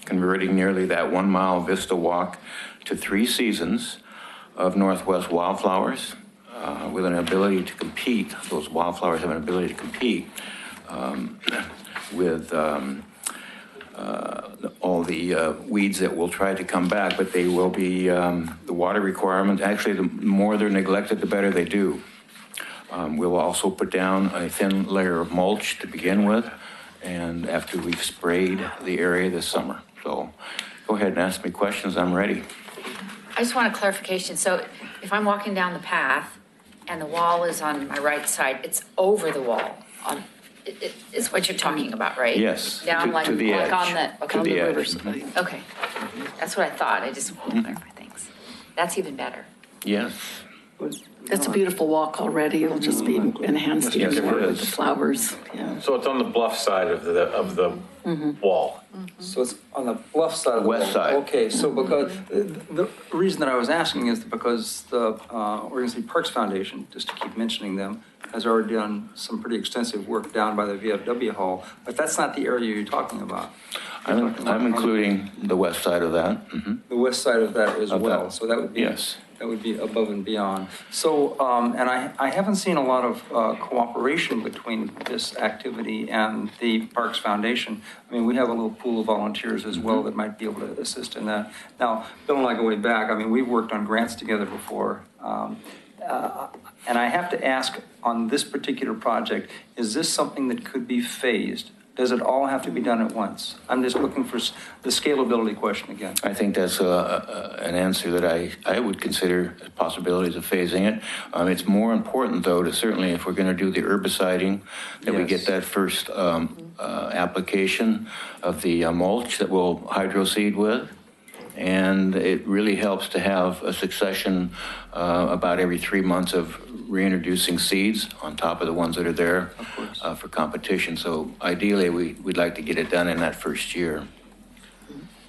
converting nearly that 1 mile vista walk to 3 seasons of Northwest wildflowers with an ability to compete. Those wildflowers have an ability to compete with all the weeds that will try to come back, but they will be the water requirement. Actually, the more they're neglected, the better they do. We'll also put down a thin layer of mulch to begin with, and after we've sprayed the area this summer. So go ahead and ask me questions. I'm ready. I just want a clarification. So if I'm walking down the path and the wall is on my right side, it's over the wall. It's what you're talking about, right? Yes. Down to the edge. on the, okay. To the edge. Riverside. Okay. That's what I thought. I just want to clarify things. That's even better. Yes. That's a beautiful walk already. It'll just be enhanced Yes, even it more with is. the flowers. Yeah. So it's on the bluff side of the wall. So it's on the bluff side of the West wall. side. Okay, so because, the reason that I was asking is because the Oregon City Parks Foundation, just to keep mentioning them, has already done some pretty extensive work down by the VFW Hall, but that's not the area you're talking about. I'm including the west side of that. The west side of that as well, so that would be. Yes. That would be above and beyond. So, and I haven't seen a lot of cooperation between this activity and the Parks Foundation. I mean, we have a little pool of volunteers as well that might be able to assist in that. Now, Bill and I go way back. I mean, we've worked on grants together before. And I have to ask on this particular project, is this something that could be phased? Does it all have to be done at once? I'm just looking for the scalability question again. I think that's an answer that I would consider possibilities of phasing it. It's more important, though, to certainly, if we're going to do the herbiciding, that we get that first application of the mulch that we'll hydroseed with. And it really helps to have a succession about every 3 months of reintroducing seeds on top of the ones that are there for competition. So ideally, we'd like to get it done in that first year.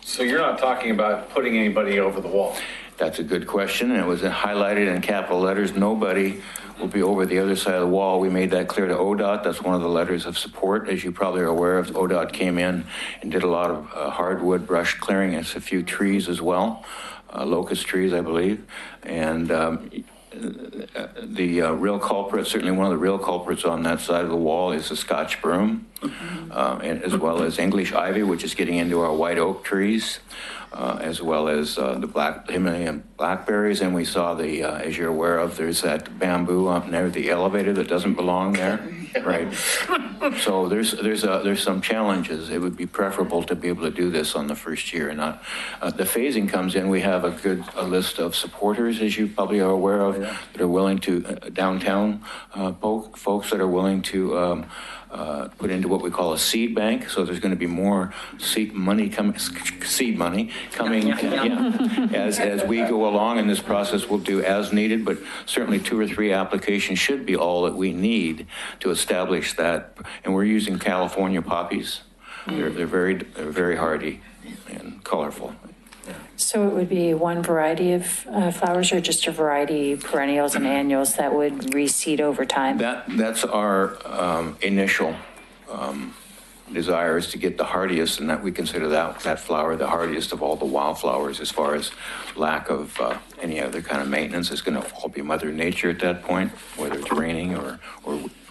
So you're not talking about putting anybody over the wall? That's a good question, and it was highlighted in capital letters. Nobody will be over the other side of the wall. We made that clear to ODOT. That's one of the letters of support. As you probably are aware of, ODOT came in and did a lot of hardwood brush clearing. It's a few trees as well, locust trees, I believe. And the real culprit, certainly one of the real culprits on that side of the wall is the Scotch broom, and as well as English ivy, which is getting into our white oak trees, as well as the Himalayan blackberries. And we saw as you're aware of, there's that bamboo up near the elevator that doesn't belong there, right? So there's some challenges. It would be preferable to be able to do this on the first year. Not the phasing comes in. We have a list of supporters, as you probably are aware of, that are willing to downtown folks that are willing to put into what we call a seed bank. So there's going to be more seed money coming as we go along in this process. We'll do as needed, but certainly 2 or 3 applications should be all that we need to establish that. And we're using California poppies. They're very hardy and colorful. So it would be one variety of flowers, or just a variety, perennials and annuals, that would reseed over time? That's our initial desire, is to get the hardiest, and that we consider that flower the hardiest of all the wildflowers. As far as lack of any other kind of maintenance, it's going to all be Mother Nature at that point, whether it's raining or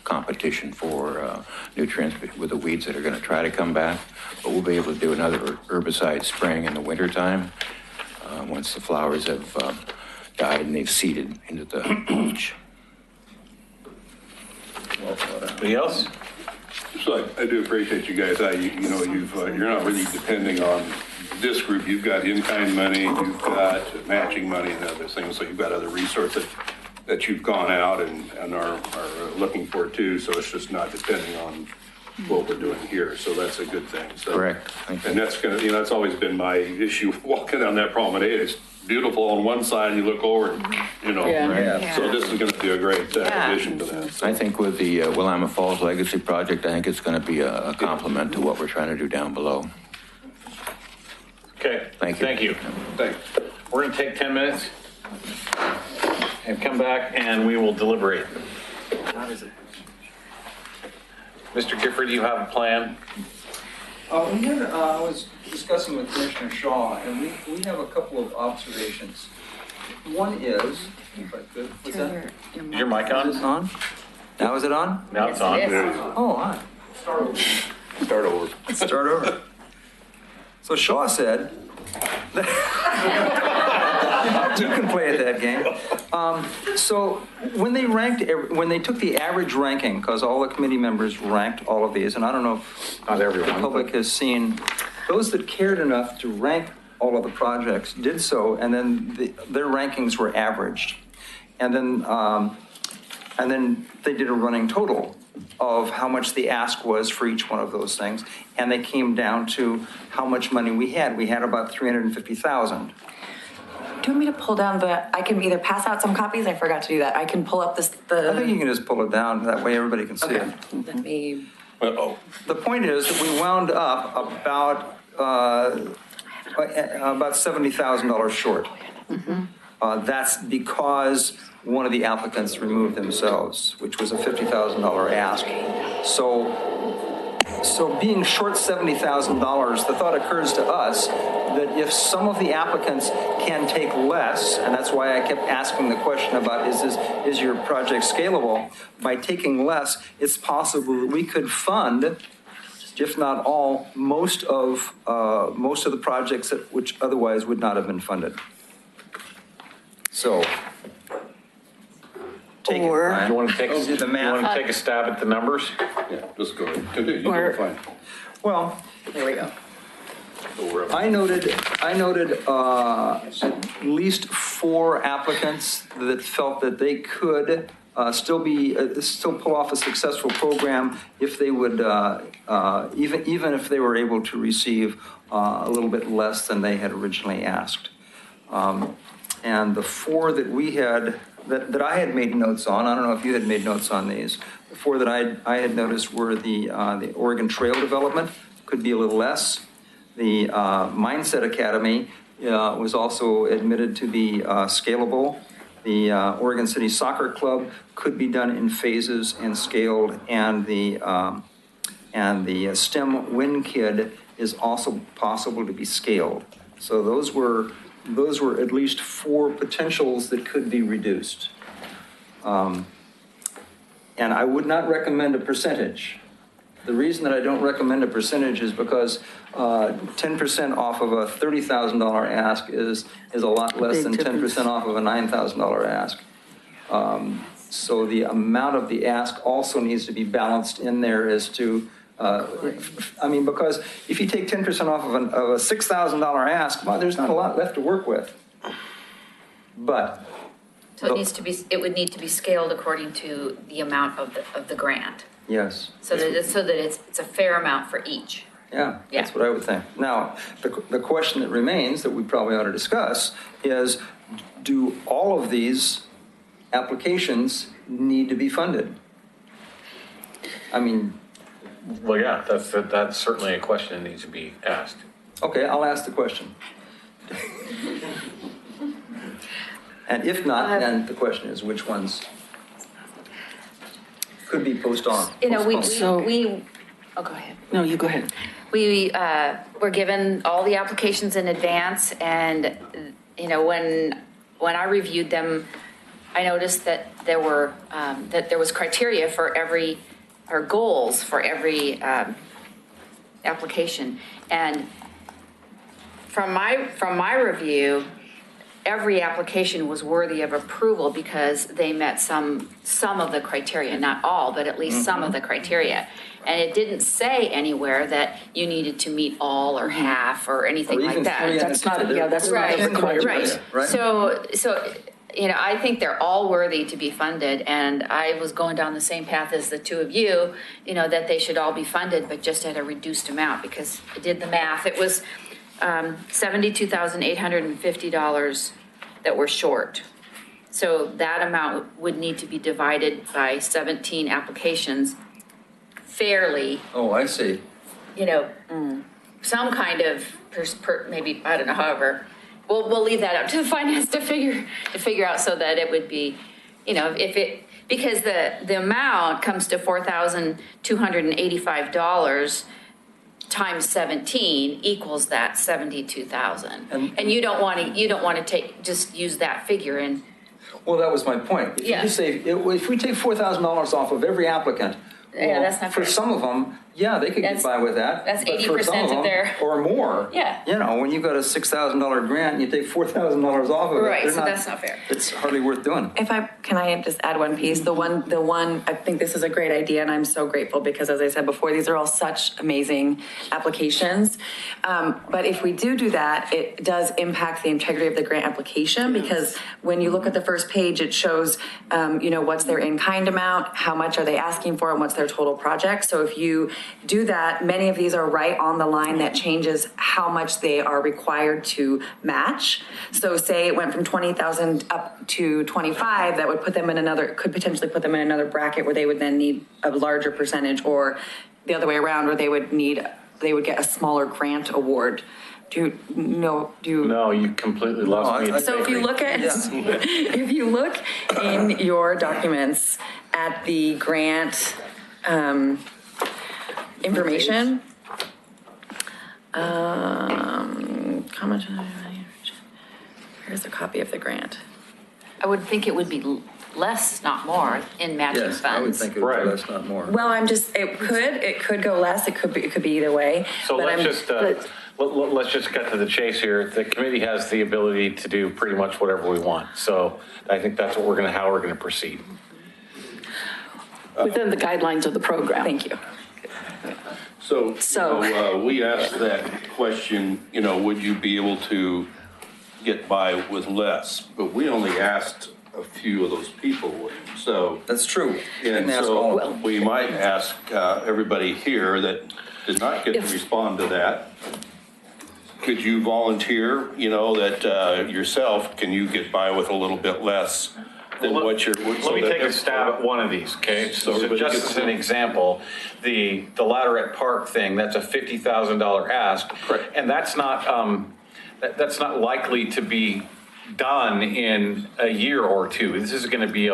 competition for nutrients with the weeds that are going to try to come back. But we'll be able to do another herbicide spraying in the wintertime once the flowers have died and they've seeded into the mulch. Anybody else? So I do appreciate you guys. You're not really depending on this group. You've got in-kind money, you've got matching money and other things. So you've got other resources that you've gone out and are looking for too. So it's just not depending on what we're doing here, so that's a good thing. So, Correct. Thank you. and that's gonna, that's always been my issue walking down that promenade. It's beautiful on one side, and you look over, Yeah. so this is gonna be a great addition to that. I think with the Willamette Falls Legacy Project, I think it's going to be a complement to what we're trying to do down below. Okay. Thank you. Thank you. Thanks. We're going to take 10 minutes and come back and we will deliberate. Mr. Gifford, you have a plan? I was discussing with Commissioner Shaw, and we have a couple of observations. One is, if I could, what's that? Is your mic on? Is it on? Now is it on? Now it's on. Oh, on. Start over. Start over. So Shaw said, you can play at that game. So when they took the average ranking, because all the committee members ranked all of these, and I don't know if not everyone, the public has seen, those that cared enough to rank all of the projects did so, and then their rankings were averaged. And then they did a running total of how much the ask was for each one of those things, and they came down to how much money we had. We had about $350,000. Do you want me to pull down I can either pass out some copies, I forgot to do that. I can pull up I think you can just pull it down, that way everybody can see it. Let me. Uh-oh. The point is that we wound up about $70,000 short. That's because one of the applicants removed themselves, which was a $50,000 ask. So being short $70,000, the thought occurs to us that if some of the applicants can take less, and that's why I kept asking the question about is your project scalable? By taking less, it's possible that we could fund, if not all, most of the projects which otherwise would not have been funded. So. Take it, Brian. You want to take the math? You want to take a stab at the numbers? Yeah, just go ahead. Continue. You're fine. Well, here we go. I noted at least 4 applicants that felt that they could still pull off a successful program if they would, even if they were able to receive a little bit less than they had originally asked. And the 4 that we had, that I had made notes on, I don't know if you had made notes on these, the 4 that I had noticed were the Oregon Trail Development, could be a little less. The Mindset Academy was also admitted to be scalable. The Oregon City Soccer Club could be done in phases and scaled, and the STEM Win Kid is also possible to be scaled. So those were at least 4 potentials that could be reduced. And I would not recommend a percentage. The reason that I don't recommend a percentage is because 10% off of a $30,000 ask is a lot less than 10% off of a $9,000 ask. So the amount of the ask also needs to be balanced in there as to, because if you take 10% off of a $6,000 ask, well, there's not a lot left to work with. But. So it would need to be scaled according to the amount of the grant. Yes. So that it's a fair amount for each. Yeah, that's what I would think. Now, the question that remains that we probably ought to discuss is, do all of these applications need to be funded? Well, yeah, that's certainly a question that needs to be asked. Okay, I'll ask the question. And if not, then the question is which ones could be postponed. Oh, go ahead. No, you go ahead. We were given all the applications in advance, and when I reviewed them, I noticed that there was criteria for or goals for every application, and from my review, every application was worthy of approval because they met some of the criteria, not all, but at least some of the criteria. And it didn't say anywhere that you needed to meet all or half or anything like that. That's not right. So I think they're all worthy to be funded, and I was going down the same path as the two of you, that they should all be funded, but just at a reduced amount, because I did the math. It was $72,850 that we're short. So that amount would need to be divided by 17 applications fairly, Oh, I see. some kind of, maybe, I don't know, however. We'll leave that up to the finance to figure out, so that it would be, because the amount comes to $4,285 times 17 equals that 72,000. And you don't want to just use that figure in. Well, that was my point. If you say, if we take $4,000 off of every applicant, that's not for fair. some of them, they could get by with that. That's but for 80% some of them, their. or more. Yeah. When you've got a $6,000 grant and you take $4,000 off of it. Right, so that's not fair. It's hardly worth doing. Can I just add one piece? The one, I think this is a great idea, and I'm so grateful because, as I said before, these are all such amazing applications. But if we do that, it does impact the integrity of the grant application, because when you look at the first page, it shows, what's their in-kind amount, how much are they asking for, and what's their total project. So if you do that, many of these are right on the line that changes how much they are required to match. So say it went from 20,000 up to 25, that would could potentially put them in another bracket where they would then need a larger percentage, or the other way around, where they would get a smaller grant award. No, you completely lost me. So if you look in your documents at the grant information, here's a copy of the grant. I would think it would be less, not more, in matching funds. I would think it would be less, not more. Well, it could go less. It could be either way. So let's just cut to the chase here. The committee has the ability to do pretty much whatever we want. So I think that's how we're going to proceed. Within the guidelines of the program. Thank you. So we asked that question, would you be able to get by with less? But we only asked a few of those people. So that's true. And so we might ask everybody here that did not get to respond to that. Could you volunteer, that yourself, can you get by with a little bit less than what you're... Let me take a stab at one of these, okay? So just as an example, the Ladderette Park thing, that's a $50,000 ask. Correct. And that's not likely to be done in a year or two. This is going to be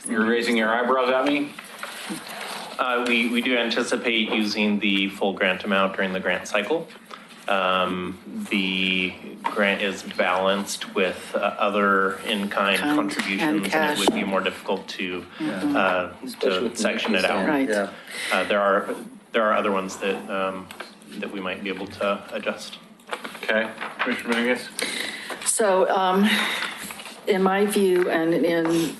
You're raising your eyebrows at me? We do anticipate using the full grant amount during the grant cycle. The grant is balanced with other in-kind contributions, and it would be more difficult to section it out. Right. There are other ones that we might be able to adjust. Okay, Commissioner Dominguez? So in my view, and in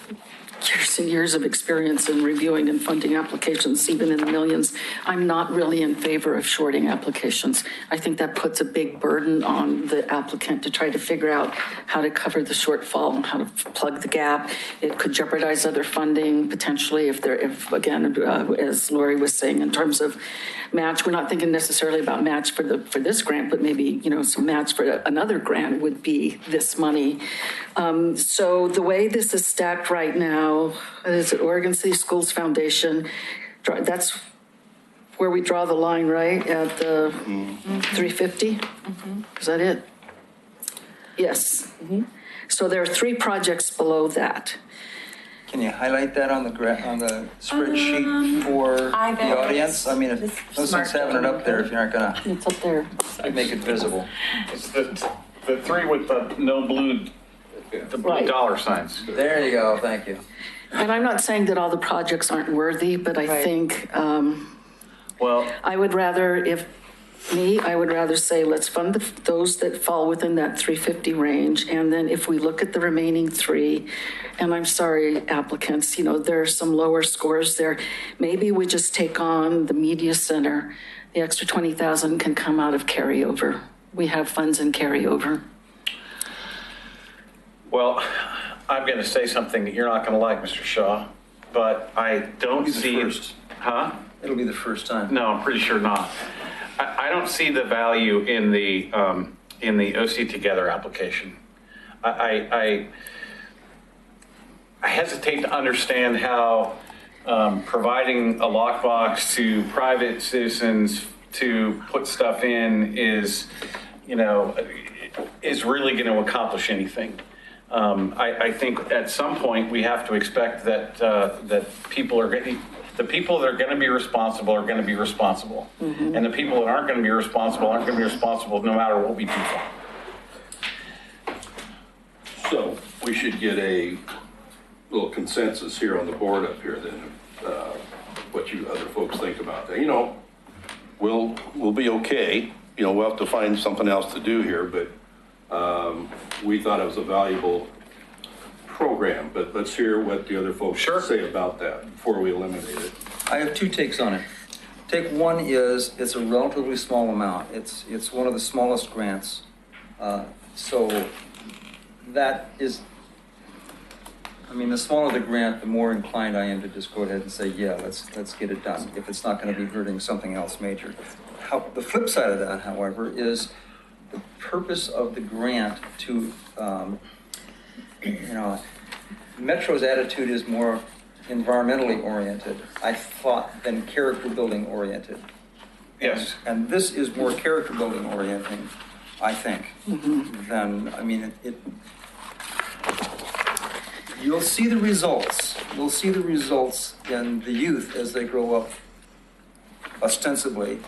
years and years of experience in reviewing and funding applications, even in the millions, I'm not really in favor of shorting applications. I think that puts a big burden on the applicant to try to figure out how to cover the shortfall and how to plug the gap. It could jeopardize other funding potentially if again, as Lori was saying, in terms of match, we're not thinking necessarily about match for this grant, but maybe, some match for another grant would be this money. So the way this is stacked right now, is it Oregon City Schools Foundation? That's where we draw the line, right? At the 350? Is that it? Yes. So there are 3 projects below that. Can you highlight that on the spreadsheet for the audience? I mean, no sense having it up there if you aren't gonna. It's up there. Make it visible. It's the 3 with the no blue, the blue dollar signs. There you go. Thank you. And I'm not saying that all the projects aren't worthy, but I think I would rather, I would rather say let's fund those that fall within that 350 range. And then if we look at the remaining 3, and I'm sorry, applicants, there are some lower scores there. Maybe we just take on the media center. The extra 20,000 can come out of carryover. We have funds in carryover. Well, I'm going to say something that you're not going to like, Mr. Shaw, but I don't see. First. Huh? It'll be the first time. No, I'm pretty sure not. I don't see the value in the OC Together application. I hesitate to understand how providing a lockbox to private citizens to put stuff in is really going to accomplish anything. I think at some point we have to expect that the people that are going to be responsible are going to be responsible, and the people that aren't going to be responsible aren't going to be responsible no matter what we do for them. So we should get a little consensus here on the board up here then, what you other folks think about that. We'll be okay. We'll have to find something else to do here, but we thought it was a valuable program, but let's hear what the other folks say about that before we eliminate it. I have two takes on it. Take one is it's a relatively small amount. It's one of the smallest grants. So that is, the smaller the grant, the more inclined I am to just go ahead and say, yeah, let's get it done, if it's not going to be hurting something else major. The flip side of that, however, is the purpose of the grant to, Metro's attitude is more environmentally oriented, I thought, than character building oriented. Yes. And this is more character building orienting, I think, than, you'll see the results. You'll see the results in the youth as they grow up ostensibly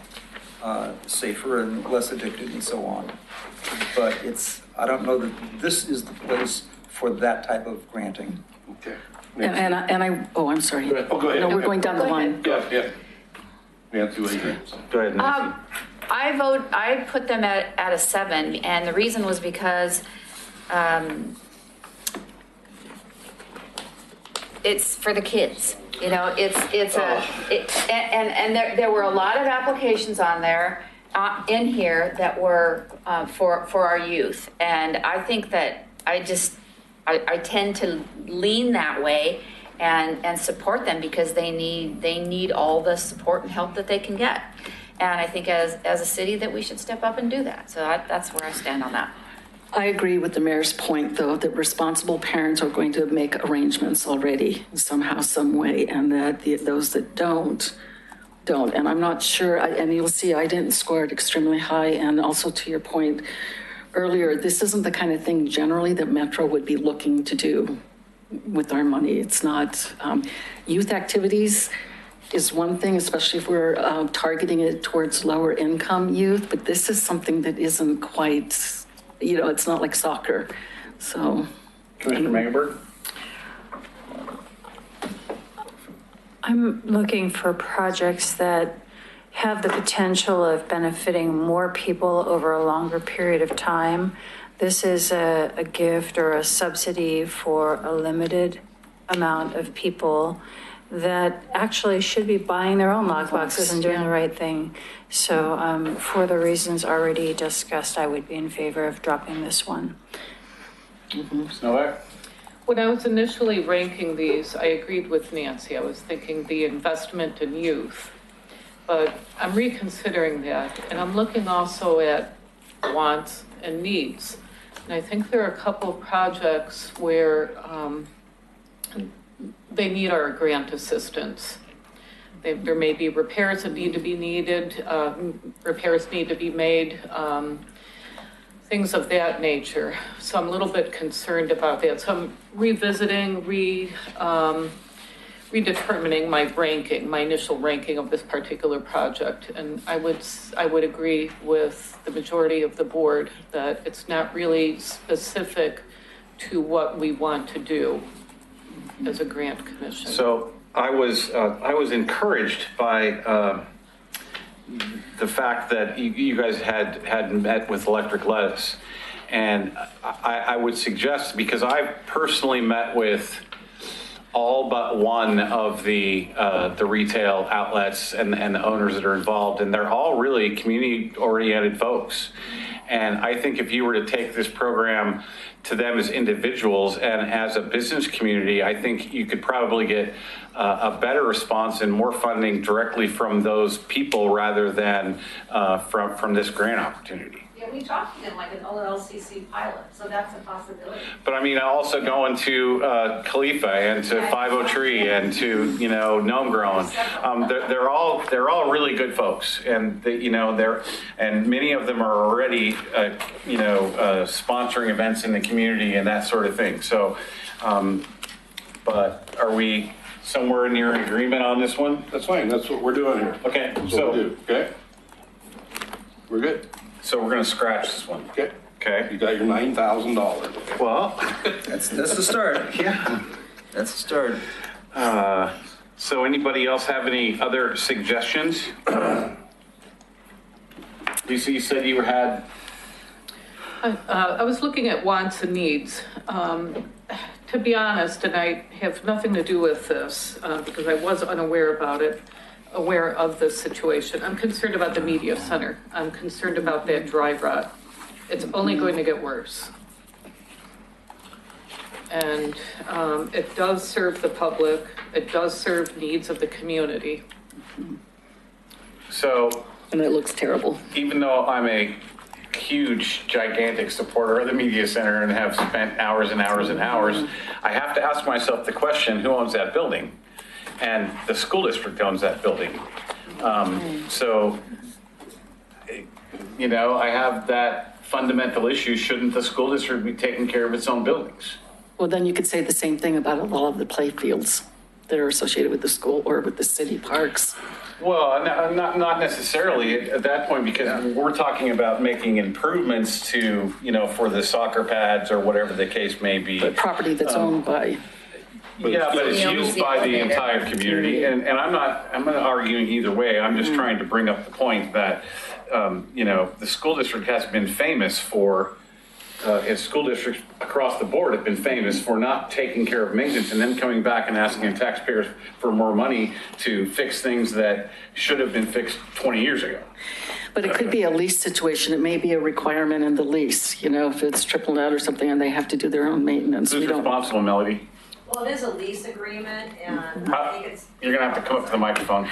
safer and less addicted and so on. But I don't know that this is the place for that type of granting. Okay. I'm sorry. Go ahead. Oh, go ahead. No, we're going down the line. Yeah. Nancy, what do you think? Go ahead, Nancy. I put them at a 7, and the reason was because it's for the kids. And there were a lot of applications on there, in here that were for our youth. And I think that I tend to lean that way and support them because they need all the support and help that they can get. And I think as a city that we should step up and do that. So that's where I stand on that. I agree with the mayor's point, though, that responsible parents are going to make arrangements already somehow, some way, and that those that don't. And I'm not sure, and you'll see I didn't score it extremely high. And also to your point earlier, this isn't the kind of thing generally that Metro would be looking to do with our money. It's not. Youth activities is one thing, especially if we're targeting it towards lower income youth, but this is something that isn't quite, it's not like soccer. So. Commissioner Mangenberg? I'm looking for projects that have the potential of benefiting more people over a longer period of time. This is a gift or a subsidy for a limited amount of people that actually should be buying their own lockboxes and doing the right thing. So for the reasons already discussed, I would be in favor of dropping this one. Novak? When I was initially ranking these, I agreed with Nancy. I was thinking the investment in youth, but I'm reconsidering that. And I'm looking also at wants and needs. And I think there are a couple of projects where they need our grant assistance. There may be repairs that need to be needed, repairs need to be made, things of that nature. So I'm a little bit concerned about that. So I'm revisiting, redetermining my ranking, my initial ranking of this particular project. And I would agree with the majority of the board that it's not really specific to what we want to do as a grant commission. So I was encouraged by the fact that you guys had met with Electric Lettuce, and I would suggest, because I've personally met with all but one of the retail outlets and the owners that are involved, and they're all really community-oriented folks. And I think if you were to take this program to them as individuals and as a business community, I think you could probably get a better response and more funding directly from those people rather than from this grant opportunity. Yeah, we talked to them like an OLCC pilot, so that's a possibility. But I mean, also going to Khalifa and to Five O Tree and to, you know, Gnome Grown. They're all really good folks, and they, you know, and many of them are already, you know, sponsoring events in the community and that sort of thing. So, but are we somewhere near agreement on this one? That's fine. That's what we're doing here. Okay. That's what we do. Okay. We're good. So we're going to scratch this one. Okay. Okay. You got your $9,000. Well, That's the start. Yeah. That's the start. So anybody else have any other suggestions? Lisa, you said you had. I was looking at wants and needs. To be honest, and I have nothing to do with this because I was unaware of this situation. I'm concerned about the media center. I'm concerned about that dry rot. It's only going to get worse. And it does serve the public. It does serve needs of the community. So. And it looks terrible. Even though I'm a huge, gigantic supporter of the media center and have spent hours and hours and hours, I have to ask myself the question, who owns that building? And the school district owns that building. So, you know, I have that fundamental issue. Shouldn't the school district be taking care of its own buildings? Well, then you could say the same thing about a lot of the play fields that are associated with the school or with the city parks. Well, not necessarily at that point, because we're talking about making improvements to, you know, for the soccer pads or whatever the case may be. But property that's owned by. Yeah, but it's used by the entire community, and I'm not arguing either way. I'm just trying to bring up the point that, you know, the school district has been famous for, and school districts across the board have been famous for not taking care of maintenance and then coming back and asking taxpayers for more money to fix things that should have been fixed 20 years ago. But it could be a lease situation. It may be a requirement in the lease, you know, if it's tripled out or something and they have to do their own maintenance. Who's responsible, Melody? Well, it is a lease agreement, and I think it's. You're gonna have to come up to the microphone.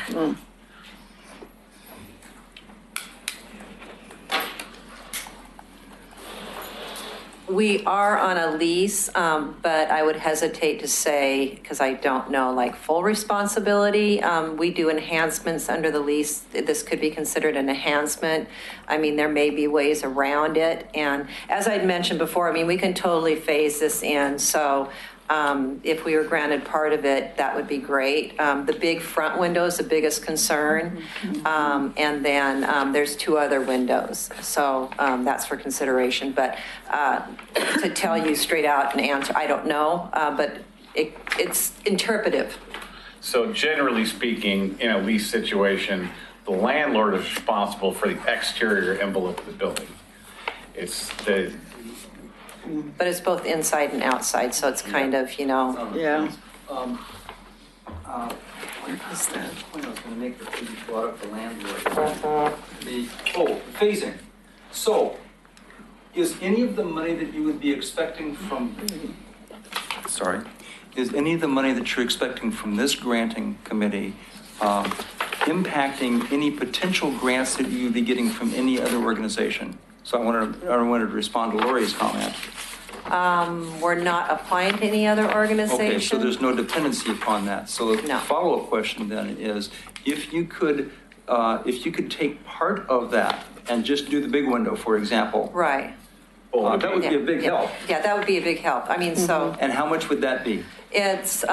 We are on a lease, but I would hesitate to say, because I don't know, like full responsibility. We do enhancements under the lease. This could be considered an enhancement. I mean, there may be ways around it. And as I'd mentioned before, I mean, we can totally phase this in. So if we were granted part of it, that would be great. The big front window is the biggest concern. And then there's two other windows. So that's for consideration. But to tell you straight out an answer, I don't know, but it's interpretive. So generally speaking, in a lease situation, the landlord is responsible for the exterior envelope of the building. It's the. But it's both inside and outside, so it's kind of, you know. Yeah. Where is that point I was going to make before you brought up the landlord? Phasing. So, is any of the money that you would be expecting from? Sorry. Is any of the money that you're expecting from this granting committee impacting any potential grants that you would be getting from any other organization? So I wanted to respond to Lori's comment. We're not applying to any other organization. Okay, so there's no dependency upon that. So the follow-up question then is, if you could take part of that and just do the big window, for example. Right. That would be a big help. Yeah, that would be a big help. I mean, so. And how much would that be? It's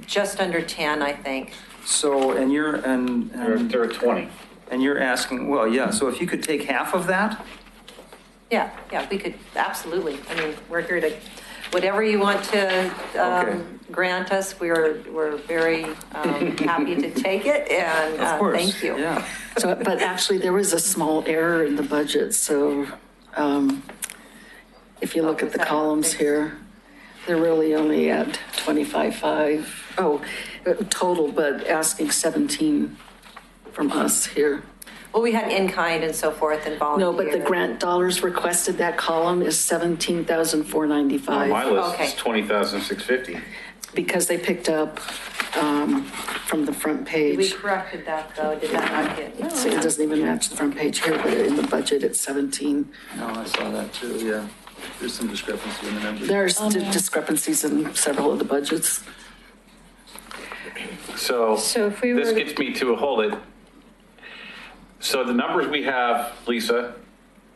just under 10, I think. So, and you're, they're 20. And you're asking, well, yeah, so if you could take half of that? Yeah, we could, absolutely. I mean, we're here to, whatever you want to grant us, we're very happy to take it, and thank you. Yeah. So, but actually, there was a small error in the budget, so if you look at the columns here, they're really only at 25.5, total, but asking 17 from us here. Well, we had in-kind and so forth and volunteer. No, but the grant dollars requested, that column is $17,495. On my list, it's $20,650. Because they picked up from the front page. We corrected that though, did that not get? So it doesn't even match the front page here, but in the budget, it's 17. No, I saw that too, yeah. There's some discrepancy in the numbers. There's discrepancies in several of the budgets. So if we this were- gets me to a hold it. So the numbers we have, Lisa,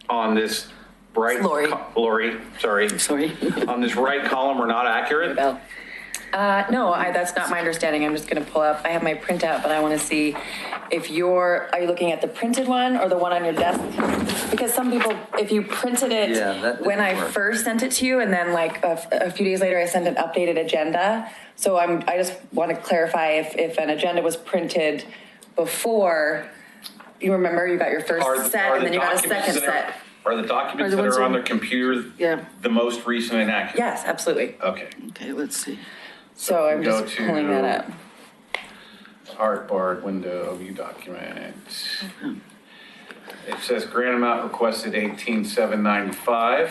on this right. Lori, sorry. On this right column are not accurate? No, that's not my understanding. I'm just going to pull up. I have my printout, but I want to see if are you looking at the printed one or the one on your desk? Because some people, if you printed it when I first sent it to you, and then like a few days later, I sent an updated agenda. So I just want to clarify if an agenda was printed before, you remember you got your first set and then you got a second set. Are the documents that are on their computer the most recent and accurate? Yes, absolutely. Okay. Okay, let's see. So I'm go just pulling that up. Artboard window, view document. It says grant amount requested 18,795.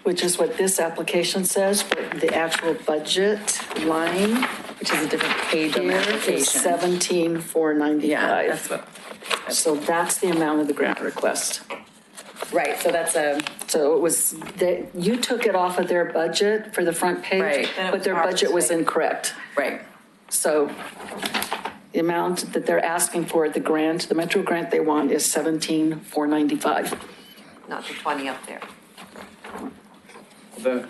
Which is what this application says, but the actual budget line, which is a different page on the here, application. is 17,495. Yeah, that's what. So that's the amount of the grant request. Right, so that's So it was, you took it off of their budget for the front page, Right. but their budget was incorrect. Right. So the amount that they're asking for, the grant, the Metro grant they want is 17,495. Not the 20 up there. Then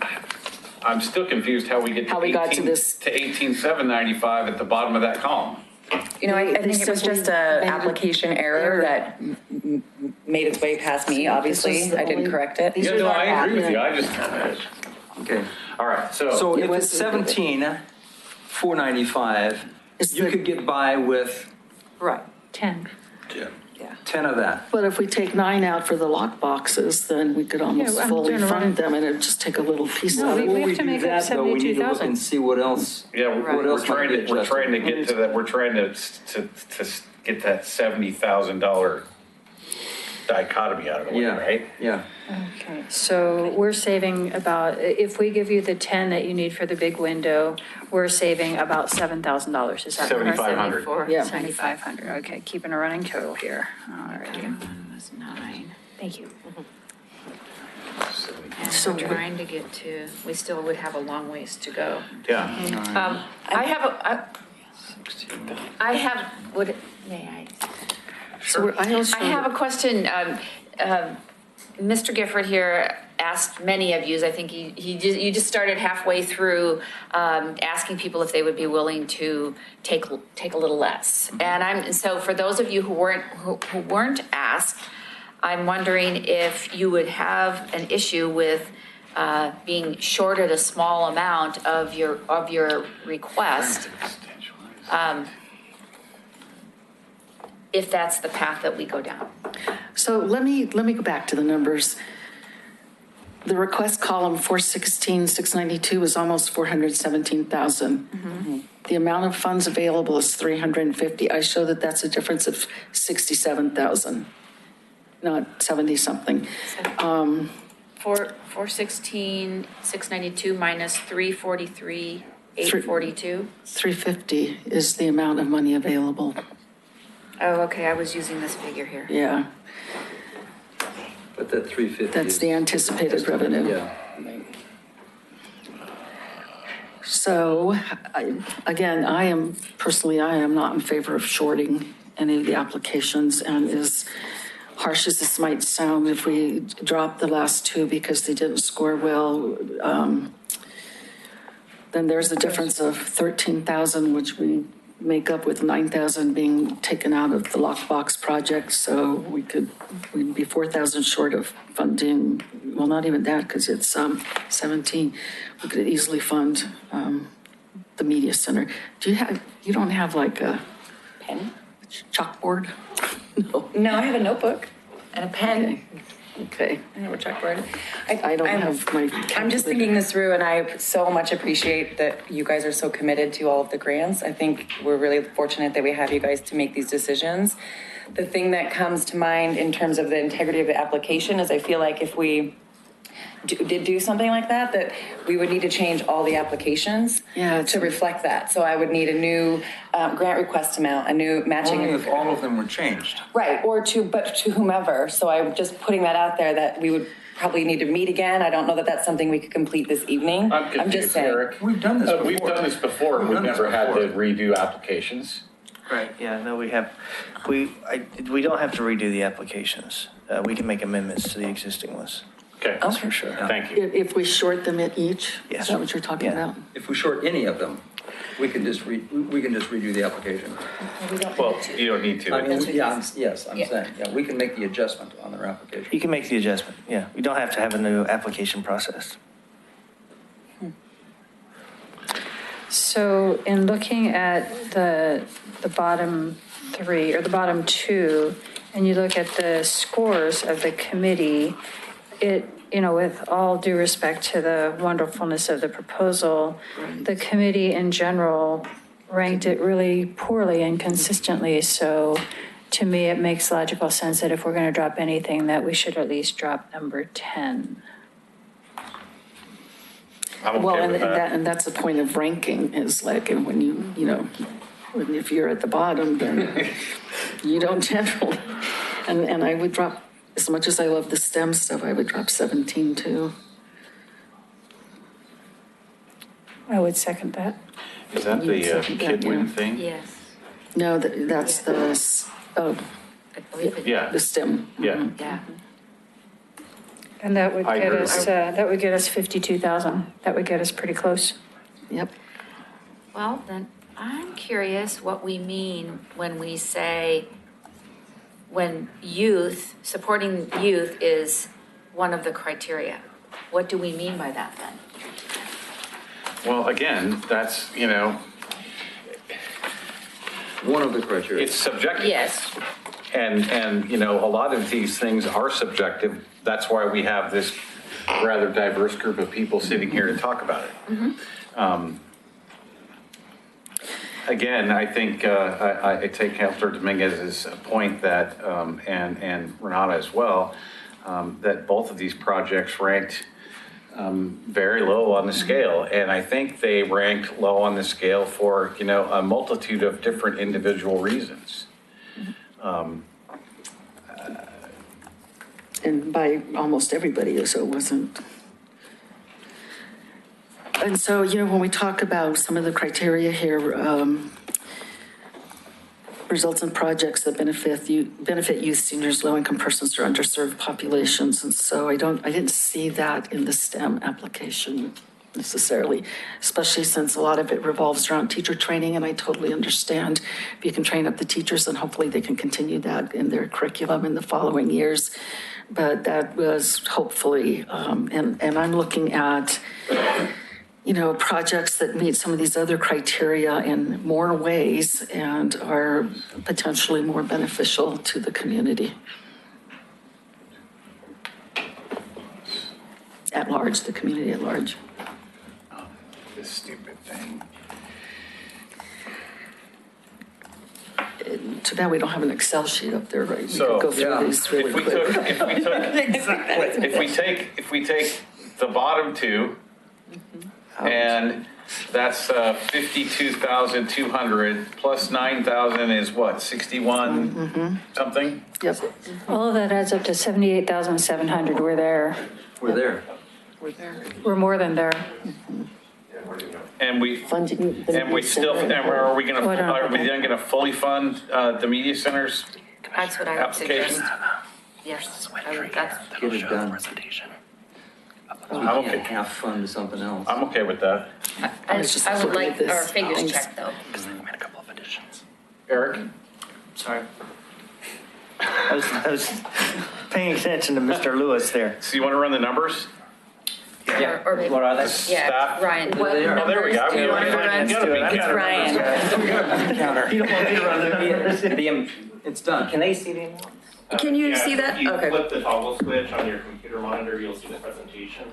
I'm still confused how we get to, How we got to this. to 18,795 at the bottom of that column. You know, I think it was just a application error that made its way past me, obviously. I didn't correct it. Yeah, no, I agree with you. I just. Okay. All right, So if it's 17,495, you could get by with. Right. 10. 10 of that. But if we take 9 out for the lock boxes, then we could almost I'm fully turning around. fund them and it'd just take a little piece No, out. we Before have to do make up that, though, we need to look 72,000. and see what else. Yeah, What we're else trying might to be adjusted? get to that. We're trying to get that $70,000 dichotomy out of the way, right? Yeah. Okay, so we're saving about, if we give you the 10 that you need for the big window, we're saving about $7,000. Is that correct? $7,500. Yeah. 7,500. Okay, keeping a running total here. All righty. That's 9. Thank you. And so we're trying to get to, we still would have a long ways to go. Yeah. I have, may I? So I also. I have a question. Mr. Gifford here asked many of you, I think you just started halfway through asking people if they would be willing to take a little less. And so for those of you who weren't asked, I'm wondering if you would have an issue with being shorted a small amount of your request. If that's the path that we go down. So let me go back to the numbers. The request column 416,692 is almost 417,000. The amount of funds available is 350. I show that that's a difference of 67,000, not 70 something. 416, 692 minus 343, 842. 350 is the amount of money available. Oh, okay, I was using this figure here. Yeah, But that 350. that's the anticipated revenue. Yeah. So, again, I am not in favor of shorting any of the applications, and as harsh as this might sound, if we drop the last 2 because they didn't score well, then there's a difference of 13,000, which we make up with 9,000 being taken out of the lockbox project. So we'd be 4,000 short of funding. Well, not even that, because it's 17. We could easily fund the media center. You don't have like a pen? Chalkboard? No, I have a notebook and a pen. Okay. I have a checkboard. I don't have my. I'm just thinking this through, and I so much appreciate that you guys are so committed to all of the grants. I think we're really fortunate that we have you guys to make these decisions. The thing that comes to mind in terms of the integrity of the application is I feel like if we did do something like that, that we would need to change all the applications to reflect that. So I would need a new grant request amount, a new matching. Only if all of them were changed. Right, but to whomever. So I'm just putting that out there that we would probably need to meet again. I don't know that that's something we could complete this evening. I'm just saying. Eric. We've done this before. We've done this before. We've never had to redo applications. Right, yeah, no, we have, we don't have to redo the applications. We can make amendments to the existing ones. Okay. That's for sure. Thank you. If we short them at each, Yes. is that what you're talking about? If we short any of them, we can just redo the application. Well, you don't need to. I mean, I'm saying, we can make the adjustment on their application. You can make the adjustment, yeah. We don't have to have a new application process. So in looking at the bottom three, or the bottom two, and you look at the scores of the committee, it, with all due respect to the wonderfulness of the proposal, the committee in general ranked it really poorly and consistently. So to me, it makes logical sense that if we're going to drop anything, that we should at least drop number 10. I'm okay Well, and with that. and that's the point of ranking is like, and when if you're at the bottom, then you don't generally. And I would drop, as much as I love the STEM stuff, I would drop 17 too. I would second that. Is that the Kidwin thing? Yes. No, that's the, I believe it. Yeah. the STEM. Yeah. Yeah. And that would I get agree. us 52,000. That would get us pretty close. Yep. Well, then I'm curious what we mean when we say when supporting youth is one of the criteria. What do we mean by that then? Well, again, that's, One of the criteria. it's subjective. Yes. And a lot of these things are subjective. That's why we have this rather diverse group of people sitting here to talk about it. Again, I think I take Councilor Dominguez's point that, and Renata as well, that both of these projects ranked very low on the scale. And I think they ranked low on the scale for, a multitude of different individual reasons. And by almost everybody, so it wasn't. And so, when we talk about some of the criteria here, results in projects that benefit youth, seniors, low-income persons, or underserved populations. And so I didn't see that in the STEM application necessarily, especially since a lot of it revolves around teacher training, and I totally understand if you can train up the teachers, and hopefully they can continue that in their curriculum in the following years. But that was hopefully, and I'm looking at, projects that meet some of these other criteria in more ways and are potentially more beneficial to the community. At large, the community at large. This stupid thing. Too bad we don't have an Excel sheet up there, right? We So, could go through these really quick. If we take the bottom two, and that's 52,200 plus 9,000 is what, 61 something? Yep. All of that adds up to 78,700. We're there. We're there. We're more than there. And we funding, and we still, and are we then gonna fully fund the media centers? That's what I would suggest. application? Yes. Get it done. I'm okay. Half fund to something else. I'm okay with that. I would like our figures checked though. Because they made a couple of additions. Eric? Sorry. I was paying attention to Mr. Lewis there. So you wanna run the numbers? Yeah. Or What are they? Yeah, Staff? Ryan. What Oh, there we go. numbers do you want to run? You gotta be- It's Ryan. You don't want me to run the It's done. Can they see the? Can you see that? If you Okay. flip the toggle switch on your computer monitor, you'll see the presentation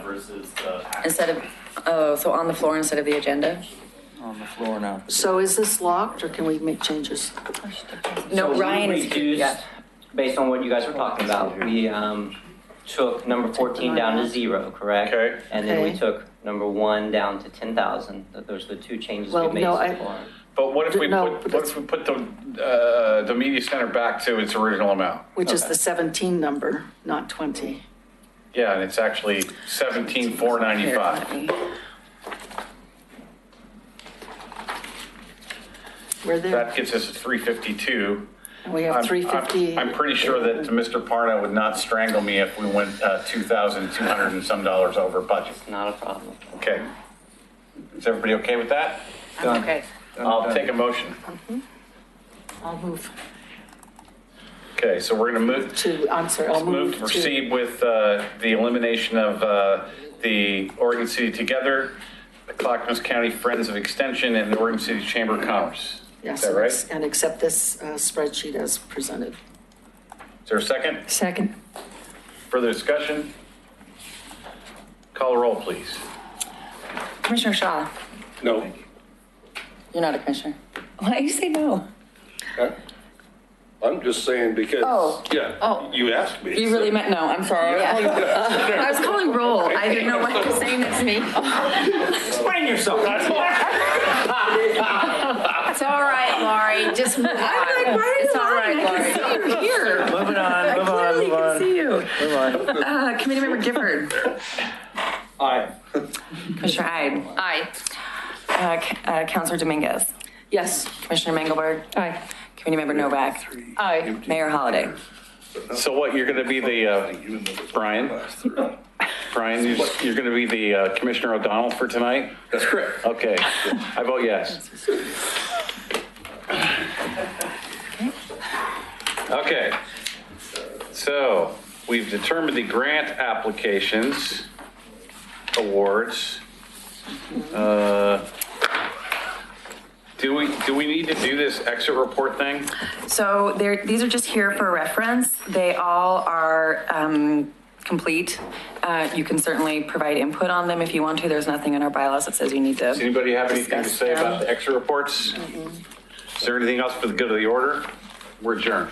versus the packet. Instead of, oh, so on the floor instead of the agenda? On the floor now. So is this locked, or can we make changes? No, So Ryan we is, reduced, yeah. based on what you guys were talking about, we took number 14 down to 0, correct? Okay. And then we Okay. took number 1 down to 10,000. Those are the two changes we Well, made no, so I- far. But what if we No, put, but what if we put the media center back to its original amount? Which is the 17 number, not 20. Yeah, and it's actually 17,495. We're there. That gets us to 352. And we have 350. I'm pretty sure that Mr. Parno would not strangle me if we went $2,200 and some dollars over budget. Not a problem. Okay. Is everybody okay with that? Done. Okay. I'll take a motion. I'll move Okay, so we're going to move I'll move to proceed with the elimination of the Oregon City Together, the Clackamas County Friends of Extension, and the Oregon City Chamber of Commerce. Yes, Is that right? and accept this spreadsheet as presented. Is there a second? Second. Further discussion? Call a roll, please. Commissioner Shaw, No. you're not a commissioner. Why do you say no? I'm just saying because, Oh. yeah, you asked me. You really meant, no, I'm sorry. I was calling roll. I didn't know why you were saying that to me. Explain yourself. It's all right, Laurie. Just move on. It's all right, Laurie. Here. Moving on, I move on, clearly move can on. see you. Move on. Committee Member Gifford. Aye. Commissioner Hyde. Aye. Counselor Dominguez. Yes. Commissioner Mengelberg. Aye. Committee Member Novak. Aye. Mayor Holliday. So what, you're going to be the, Brian, you're going to be the Commissioner O'Donnell for tonight? That's correct. Okay, I vote yes. Okay, so we've determined the grant applications, awards. Do we need to do this exit report thing? So these are just here for reference. They all are complete. You can certainly provide input on them if you want to. There's nothing in our bylaws that says you need to. Does anybody have anything to say about the exit reports? Is there anything else for the good of the order? We're adjourned.